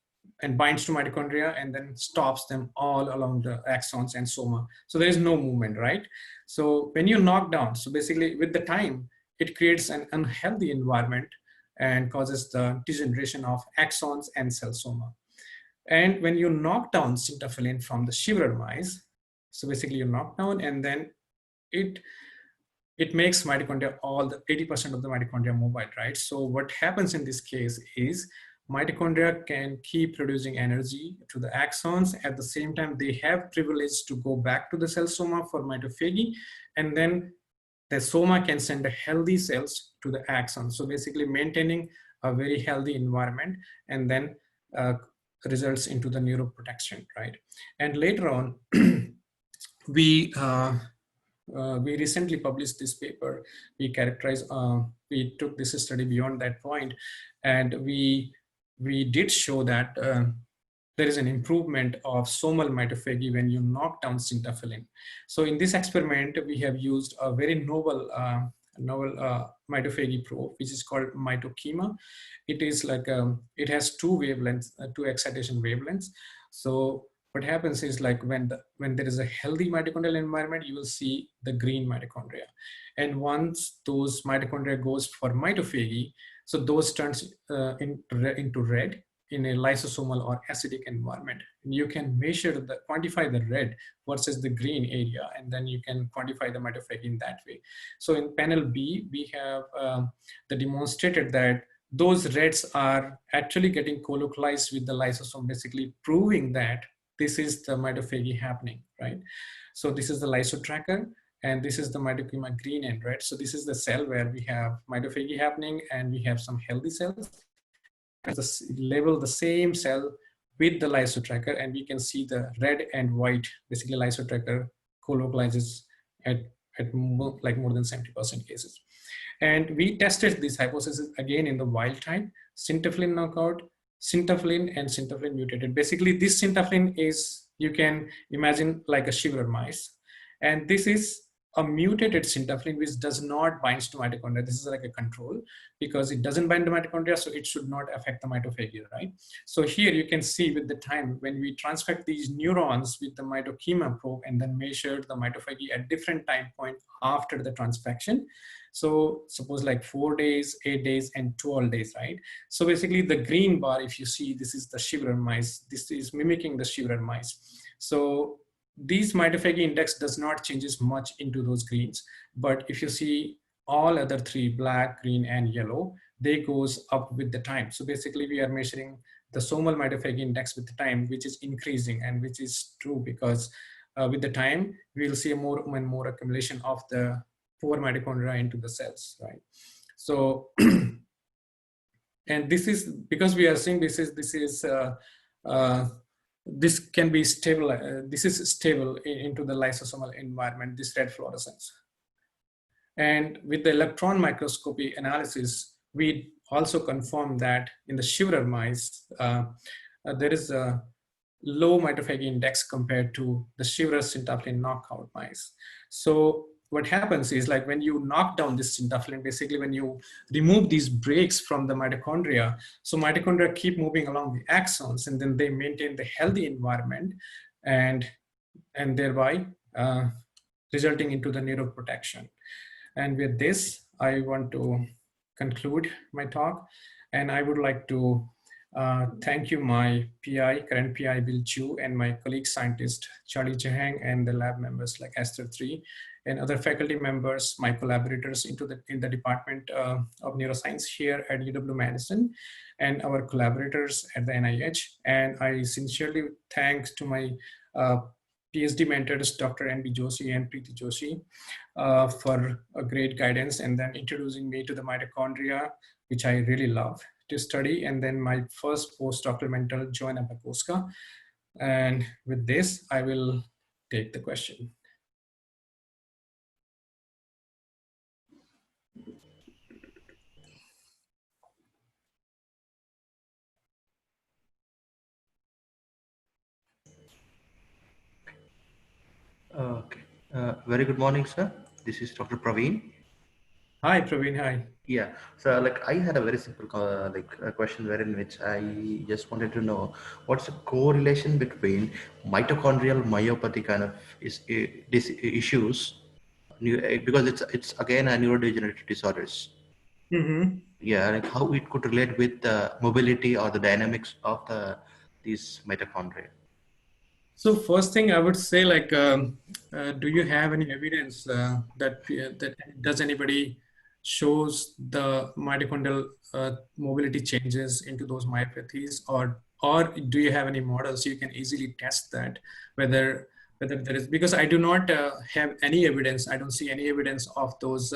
[SPEAKER 3] and binds to mitochondria and then stops them all along the axons and soma. So there is no movement, right? So when you knock down, so basically with the time, it creates an unhealthy environment and causes the degeneration of axons and cell soma. And when you knock down syntrophin from the Shiver mice, so basically you knock down, and then it makes mitochondria, all the 80% of the mitochondria mobile, right? So what happens in this case is mitochondria can keep producing energy to the axons. At the same time, they have privilege to go back to the cell soma for mitophagy, and then the soma can send the healthy cells to the axon. So basically maintaining a very healthy environment, and then results into the neuroprotection, right? And later on, we recently published this paper. We took this study beyond that point, and we did show that there is an improvement of somal mitophagy when you knock down syntrophin. So in this experiment, we have used a very novel mitophagy probe, which is called Mitochema. It is like it has two wavelengths, two excitation wavelengths. So what happens is, like when there is a healthy mitochondrial environment, you will see the green mitochondria. And once those mitochondria goes for mitophagy, So those turns into red in a lysosomal or acidic environment. And you can quantify the red versus the green area, and then you can quantify the mitophagy in that way. So in panel B, we have demonstrated that those reds are actually getting colocalized with the lysosome, basically proving that this is the mitophagy happening, right? So this is the lysotracker, and this is the mitochondria green and red. So this is the cell where we have mitophagy happening, and we have some healthy cells. Label the same cell with the lysotracker, and we can see the red and white, basically lysotracker colocalizes at more than 70% cases. And we tested this hypothesis again in the wild type, syntrophin knockout, syntrophin and syntrophin mutated. Basically, this syntrophin is, you can imagine like a shiver mice. And this is a mutated syntrophin which does not bind to mitochondria. This is like a control because it doesn't bind to mitochondria, so it should not affect the mitophagy, right? So here you can see with the time when we transfect these neurons with the mitochema probe and then measured the mitophagy at different time point after the transfection. So suppose like 4 days, 8 days, and 12 days, right? So basically the green bar, if you see, this is the shiver mice. This is mimicking the shiver mice. So these mitophagy index does not changes much into those greens, but if you see all other three, black, green, and yellow, they goes up with the time. So basically we are measuring the somal mitophagy index with the time, which is increasing, and which is true because with the time, we'll see more and more accumulation of the poor mitochondria into the cells, right? So, and this is because we are seeing this can be stable. This is stable into the lysosomal environment, this red fluorescence. And with the electron microscopy analysis, we also confirm that in the shiver mice, there is a low mitophagy index compared to the shiver syntrophin knockout mice. So what happens is, like, when you knock down this syntrophin, basically when you remove these breaks from the mitochondria, so mitochondria keep moving along the axons, and then they maintain the healthy environment, and thereby resulting into the neuroprotection. And with this, I want to conclude my talk, and I would like to thank you, my PI, current PI Bill Chu, and my colleague scientist Charlie Chahang, and the lab members like Esther 3, and other faculty members, my collaborators in the Department of Neuroscience here at UW Madison, and our collaborators at the NIH. And I sincerely thank to my PhD mentors, Dr. N.B. Joshi and Preeti Joshi, for a great guidance, and then introducing me to the mitochondria, which I really love to study. And then my first postdoctoral mentor, Joanna Bakoska. And with this, I will take the question.
[SPEAKER 4] Okay. Very good morning, sir. This is Dr. Praveen.
[SPEAKER 3] Hi, Praveen. Hi.
[SPEAKER 4] Yeah. So, like, I had a very simple a question wherein which I just wanted to know what's the correlation between mitochondrial myopathy kind of issues, because it's again a neurodegenerative disorders.
[SPEAKER 3] Mm-hmm.
[SPEAKER 4] Yeah, like how it could relate with the mobility or the dynamics of these mitochondria.
[SPEAKER 3] So first thing I would say, like, do you have any evidence that does anybody shows the mitochondrial mobility changes into those myopathies, or do you have any models you can easily test that whether there is, because I do not have any evidence. I don't see any evidence of those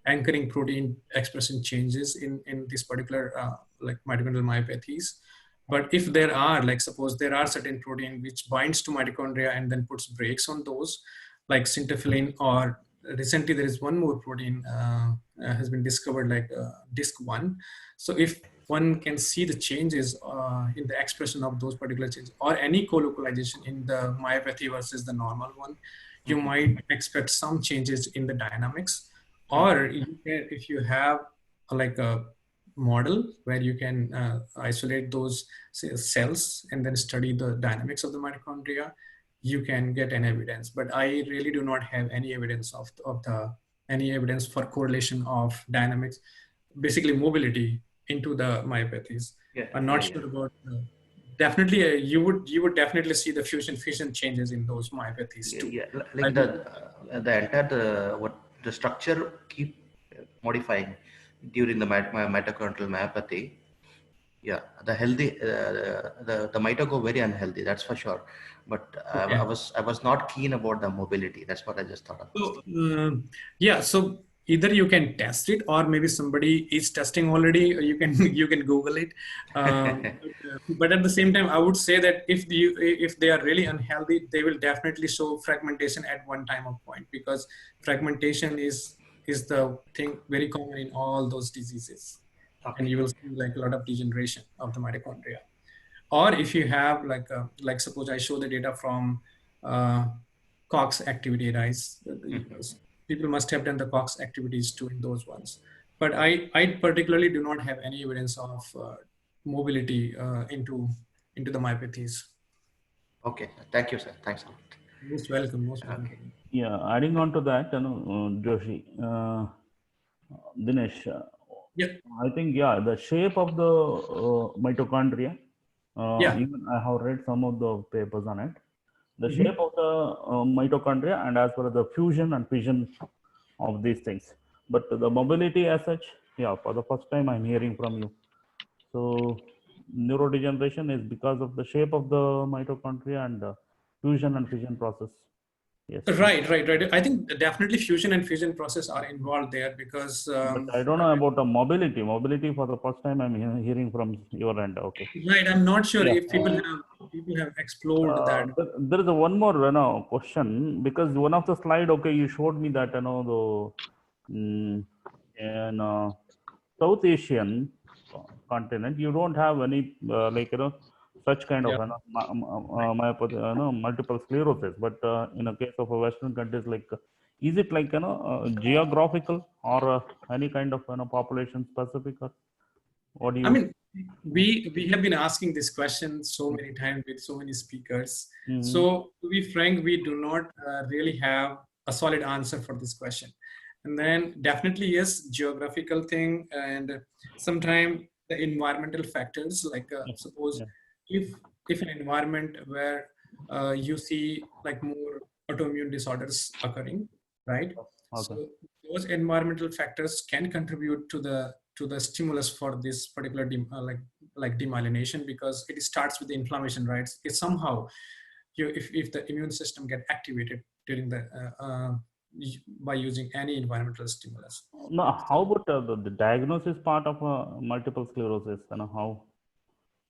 [SPEAKER 3] anchoring protein expression changes in this particular like mitochondrial myopathies. But if there are, like, suppose there are certain protein which binds to mitochondria and then puts brakes on those, like syntrophin, or recently there is one more protein has been discovered, like DISC1. So if one can see the changes in the expression of those particular changes, or any co-localization in the myopathy versus the normal one, you might expect some changes in the dynamics. Or if you have like a model where you can isolate those cells and then study the dynamics of the mitochondria, you can get an evidence. But I really do not have any evidence any evidence for correlation of dynamics basically mobility into the myopathies.
[SPEAKER 4] Yeah,
[SPEAKER 3] I'm not
[SPEAKER 4] yeah,
[SPEAKER 3] sure about. Definitely, you would definitely see the fusion changes in those myopathies
[SPEAKER 4] yeah,
[SPEAKER 3] too.
[SPEAKER 4] yeah.
[SPEAKER 3] I
[SPEAKER 4] Like
[SPEAKER 3] believe.
[SPEAKER 4] the entire what the structure keep modifying during the mitochondrial myopathy. Yeah, the healthy, the mito go very unhealthy. That's for sure. But
[SPEAKER 3] Okay.
[SPEAKER 4] I was not keen about the mobility. That's what I just thought of
[SPEAKER 3] So
[SPEAKER 4] asking.
[SPEAKER 3] yeah, so either you can test it, or maybe somebody is testing already. Or you can you can Google it. But at the same time, I would say that if they are really unhealthy, they will definitely show fragmentation at one time of point, because fragmentation is the thing very common in all those diseases, and
[SPEAKER 4] Okay.
[SPEAKER 3] you will see like a lot of degeneration of the mitochondria. Or if you have like suppose I show the data from uh, Cox activity rise, people must have done the Cox activities too in those ones. But I particularly do not have any evidence of mobility into the myopathies.
[SPEAKER 4] Okay. Thank you, sir. Thanks a lot.
[SPEAKER 3] Most welcome, most welcome.
[SPEAKER 4] Okay.
[SPEAKER 2] Yeah, adding on to that, Joshi, Dinesh,
[SPEAKER 3] Yeah,
[SPEAKER 2] I think, yeah, the shape of the mitochondria,
[SPEAKER 3] yeah.
[SPEAKER 2] even I have read some of the papers on it. The shape
[SPEAKER 3] Mhm.
[SPEAKER 2] of the mitochondria, and as well as the fusion and fission of these things. But the mobility as such, yeah, for the first time I'm hearing from you. So neurodegeneration is because of the shape of the mitochondria and fusion and fission process. Yes.
[SPEAKER 3] Right. I think definitely fusion and fission process are involved there, because
[SPEAKER 2] But I don't know about the mobility. Mobility for the first time I'm hearing from your end. Okay.
[SPEAKER 3] right. I'm not sure
[SPEAKER 2] Yeah.
[SPEAKER 3] if people have explored that.
[SPEAKER 2] There is a one more question, because one of the slide, okay, you showed me that in South Asian continent, you don't have any such kind of
[SPEAKER 3] Yeah.
[SPEAKER 2] multiple sclerosis. But in a case of a Western countries, like is it like geographical or any kind of population specific, or what do
[SPEAKER 3] I
[SPEAKER 2] you?
[SPEAKER 3] mean, we have been asking this question so many times with so many speakers.
[SPEAKER 2] Mm-hmm.
[SPEAKER 3] So to be frank, we do not really have a solid answer for this question. And then definitely yes, geographical thing, and sometimes the environmental factors. Like
[SPEAKER 2] Yeah.
[SPEAKER 3] suppose
[SPEAKER 2] Yeah.
[SPEAKER 3] if an environment where you see like more autoimmune disorders occurring, right?
[SPEAKER 2] Okay.
[SPEAKER 3] So those environmental factors can contribute to the stimulus for this particular like demyelination, because it starts with the inflammation, right? It's somehow if the immune system get activated during the by using any environmental stimulus.
[SPEAKER 2] No, how
[SPEAKER 3] So
[SPEAKER 2] about the diagnosis part of multiple sclerosis?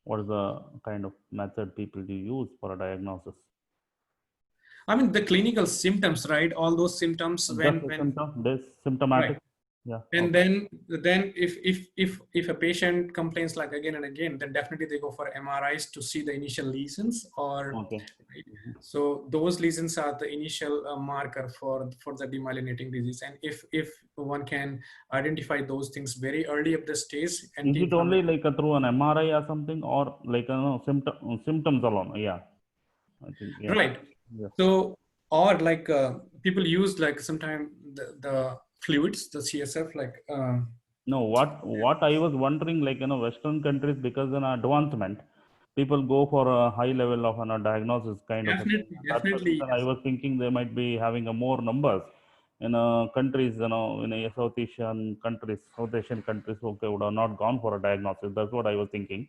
[SPEAKER 2] What is the kind of method people do use for a diagnosis?
[SPEAKER 3] I mean the clinical symptoms, right? All those symptoms
[SPEAKER 2] Just a
[SPEAKER 3] when
[SPEAKER 2] symptom, this
[SPEAKER 3] right.
[SPEAKER 2] symptomatic. Yeah.
[SPEAKER 3] And
[SPEAKER 2] Okay.
[SPEAKER 3] then if a patient complains like again and again, then definitely they go for MRIs to see the initial lesions, or
[SPEAKER 2] Okay.
[SPEAKER 3] right? So those lesions are the initial marker for the demyelinating disease. And if one can identify those things very early of the stage,
[SPEAKER 2] Is it only
[SPEAKER 3] anti-inflammatory.
[SPEAKER 2] like through an MRI or something, or like symptoms alone? Yeah. I think, yeah.
[SPEAKER 3] Right.
[SPEAKER 2] Yes.
[SPEAKER 3] So or like people use like sometimes the fluids, the CSF, like
[SPEAKER 2] No, what I was wondering, like Western countries, because in advancement, people go for a high level of diagnosis kind of a thing. And that's the
[SPEAKER 3] definitely
[SPEAKER 2] reason I
[SPEAKER 3] yes.
[SPEAKER 2] was thinking they might be having a more numbers in countries, in South Asian countries, okay, would have not gone for a diagnosis. That's what I was thinking.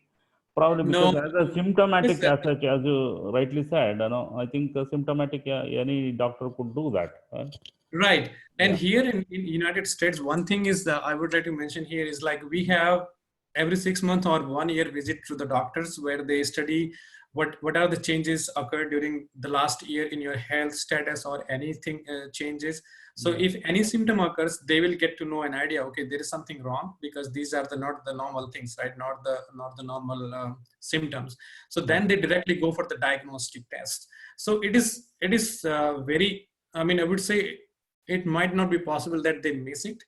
[SPEAKER 2] Probably because
[SPEAKER 3] No,
[SPEAKER 2] as a symptomatic
[SPEAKER 3] yes,
[SPEAKER 2] as such, as you rightly said, I think symptomatic, any doctor could do that.
[SPEAKER 3] right. And
[SPEAKER 2] Yeah.
[SPEAKER 3] here in United States, one thing is that I would like to mention here is like we have every 6 months or 1 year visit to the doctors, where they study what are the changes occurred during the last year in your health status, or anything changes. So
[SPEAKER 2] Yeah.
[SPEAKER 3] if any symptom occurs, they will get to know an idea, okay, there is something wrong, because these are not the normal things, right? Not the normal symptoms. So then they directly go for the diagnostic test. So it is very, I mean, I would say it might not be possible that they miss it.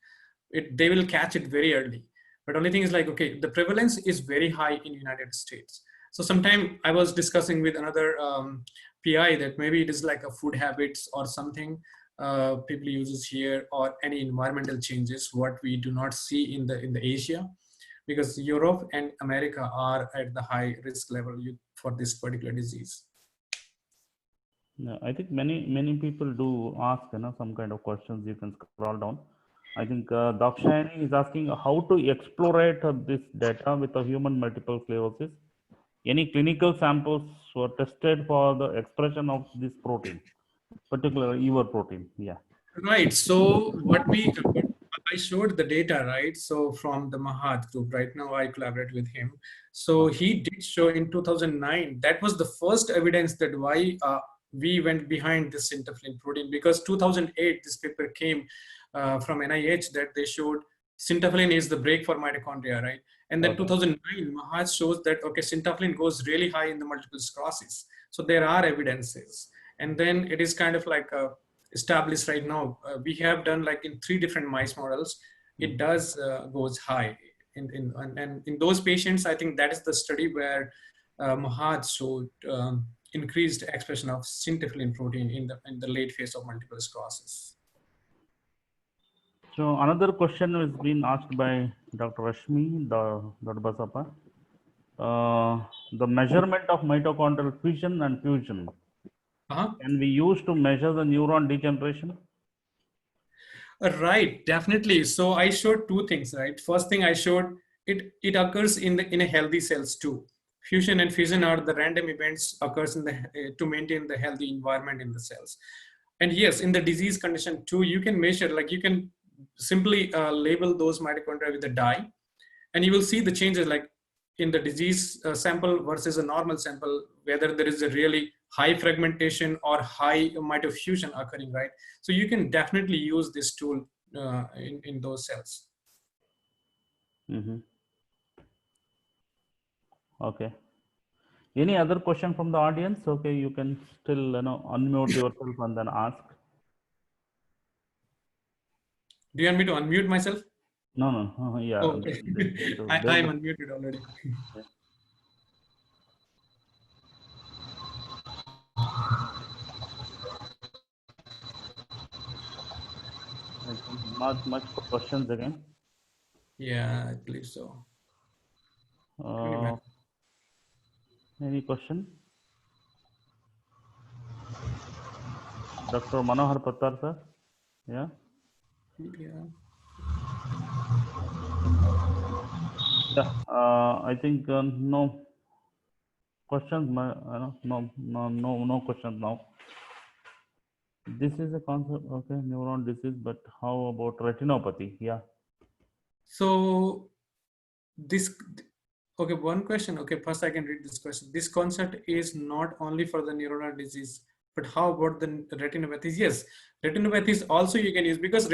[SPEAKER 3] They will catch it very early. But only thing is like, okay, the prevalence is very high in United States. So sometime I was discussing with another PI that maybe it is like a food habits or something. people uses here, or any environmental changes what we do not see in the Asia, because Europe and America are at the high risk level for this particular disease.
[SPEAKER 2] Yeah, I think many people do ask some kind of questions. You can scroll down. I think Dakshayani is asking how to explorate this data with a human multiple sclerosis. Any clinical samples were tested for the expression of this protein, particularly EVER protein. Yeah.
[SPEAKER 3] Right. So what I showed the data, right? So from the Mahat group, right now I collaborate with him. So he did show in 2009, that was the first evidence that why we went behind this syntophin protein, because 2008, this paper came from NIH that they showed syntophin is the brake for mitochondria, right? And then 2009, Mahat shows that, okay, syntophin goes really high in the multiple sclerosis. So there are evidences. And then it is kind of like established right now. We have done like in 3 different mice models. It does goes high and in those patients. I think that is the study where Mahat showed increased expression of syntophin protein in the late phase of multiple sclerosis.
[SPEAKER 2] So another question has been asked by Dr. Rashmi Dadbasappa. The measurement of mitochondrial fission and fusion can be used to measure the neuron degeneration?
[SPEAKER 3] Right, definitely. So I showed 2 things, right? First thing I showed, it occurs in a healthy cells too. Fusion and fission are the random events occurs to maintain the healthy environment in the cells. And yes, in the disease condition too, you can measure, like you can simply label those mitochondria with a dye, and you will see the changes like in the disease sample versus a normal sample, whether there is a really high fragmentation or high mitofusion occurring, right? So you can definitely use this tool in those cells.
[SPEAKER 2] Mm-hmm. Okay. Any other question from the audience? Okay, you can still unmute yourself and then ask.
[SPEAKER 3] Do you want me to unmute myself?
[SPEAKER 2] No. Yeah.
[SPEAKER 3] Oh, okay. I'm unmuted already.
[SPEAKER 2] Not much questions again.
[SPEAKER 3] Yeah, I believe so.
[SPEAKER 2] Any question? Dr. Manohar Pattar, sir? Yeah? Yeah, I think no questions. No questions now. This is a concept, okay, neuron disease, but how about retinopathy? Yeah.
[SPEAKER 3] So this, okay, one question. Okay, first I can read this question. This concept is not only for the neuronal disease, but how about the retinopathies? Yes, retinopathies also you can use, because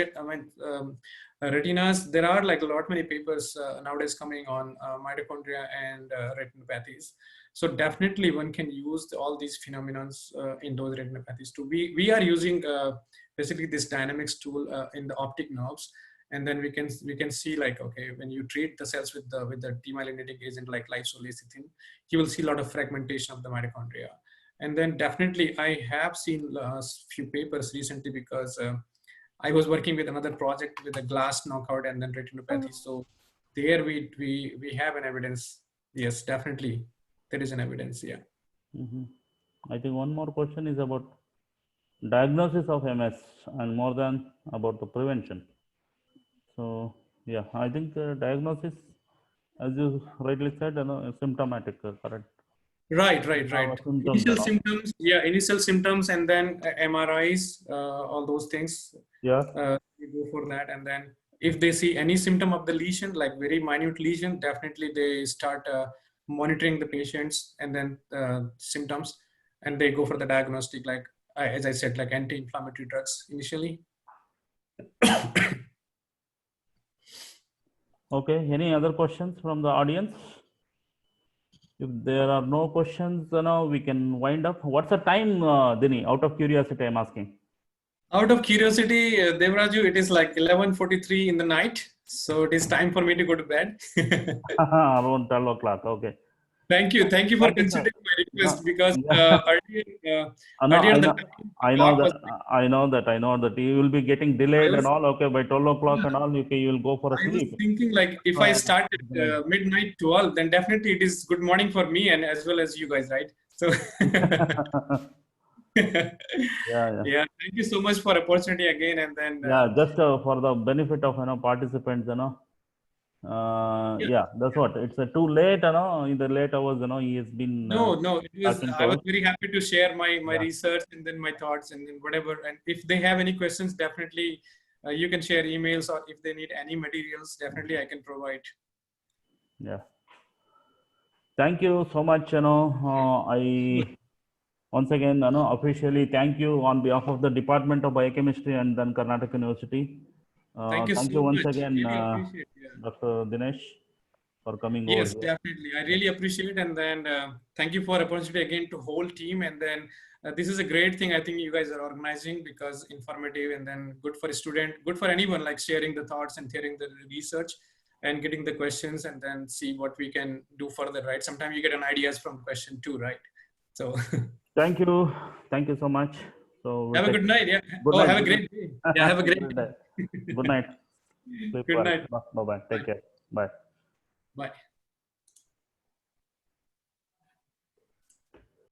[SPEAKER 3] retinas, there are like a lot many papers nowadays coming on mitochondria and retinopathies. So definitely one can use all these phenomena in those retinopathies too. We are using basically this dynamics tool in the optic nerves, and then we can see like, okay, when you treat the cells with the demyelinating agent like lysolecithin, you will see a lot of fragmentation of the mitochondria. And then definitely I have seen a few papers recently, because I was working with another project with a glass knockout and then retinopathy. So there we have an evidence. Yes, definitely there is an evidence. Yeah.
[SPEAKER 2] Mm-hmm. I think one more question is about diagnosis of MS and more than about the prevention. So yeah, I think diagnosis, as you rightly said, symptomatic, correct?
[SPEAKER 3] Right. Initial symptoms, yeah, initial symptoms, and then MRIs, all those things.
[SPEAKER 2] Yeah.
[SPEAKER 3] We go for that, and then if they see any symptom of the lesion, like very minute lesion, definitely they start monitoring the patients and then symptoms, and they go for the diagnostic, like as I said, like anti-inflammatory drugs initially.
[SPEAKER 2] Okay. Any other questions from the audience? If there are no questions, now we can wind up. What's the time, Dini? Out of curiosity, I'm asking.
[SPEAKER 3] Out of curiosity, Devraju, it is like 11:43 in the night. So it is time for me to go to bed.
[SPEAKER 2] Around 12 o'clock. Okay.
[SPEAKER 3] Thank you for
[SPEAKER 2] Thank you, sir.
[SPEAKER 3] considering my request, because
[SPEAKER 2] Yeah. No,
[SPEAKER 3] earlier the
[SPEAKER 2] I know
[SPEAKER 3] clock was.
[SPEAKER 2] I know that you will be getting delayed and all. Okay, by 12 o'clock and all, okay, you will go for a
[SPEAKER 3] I was
[SPEAKER 2] sleep.
[SPEAKER 3] thinking, like, if I start at
[SPEAKER 2] Right.
[SPEAKER 3] midnight 12, then definitely it is good morning for me and as well as you guys, right? So
[SPEAKER 2] Yeah.
[SPEAKER 3] yeah, thank you so much for opportunity again. And then
[SPEAKER 2] Yeah, just for the benefit of participants, yeah, that's what. It's too late, in the late hours, he has been
[SPEAKER 3] no, it was.
[SPEAKER 2] talking
[SPEAKER 3] I
[SPEAKER 2] to
[SPEAKER 3] was
[SPEAKER 2] us.
[SPEAKER 3] very happy to share my
[SPEAKER 2] Yeah.
[SPEAKER 3] research and then my thoughts and then whatever. And if they have any questions, definitely you can share emails, or if they need any materials, definitely I can provide.
[SPEAKER 2] Yeah. Thank you so much. I once again, officially thank you on behalf of the Department of Biochemistry and then Karnataka University.
[SPEAKER 3] Thank you
[SPEAKER 2] Thank
[SPEAKER 3] so
[SPEAKER 2] you once
[SPEAKER 3] much.
[SPEAKER 2] again,
[SPEAKER 3] Really appreciate. Yeah.
[SPEAKER 2] Dr. Dinesh, for coming over
[SPEAKER 3] Yes,
[SPEAKER 2] here.
[SPEAKER 3] definitely. I really appreciate it. And then thank you for opportunity again to whole team. And then this is a great thing I think you guys are organizing, because informative and then good for a student, good for anyone, like sharing the thoughts and hearing the research and getting the questions and then see what we can do further, right? Sometimes you get an ideas from question too, right? So
[SPEAKER 2] Thank you. Thank you so much. So we'll
[SPEAKER 3] have a good night. Yeah.
[SPEAKER 2] Good
[SPEAKER 3] Oh,
[SPEAKER 2] night.
[SPEAKER 3] have a
[SPEAKER 2] Good
[SPEAKER 3] great day. Yeah, have a great
[SPEAKER 2] night.
[SPEAKER 3] day.
[SPEAKER 2] Good night. Sleep
[SPEAKER 3] Good
[SPEAKER 2] well.
[SPEAKER 3] night.
[SPEAKER 2] Bye-bye. Take care. Bye.
[SPEAKER 3] Bye.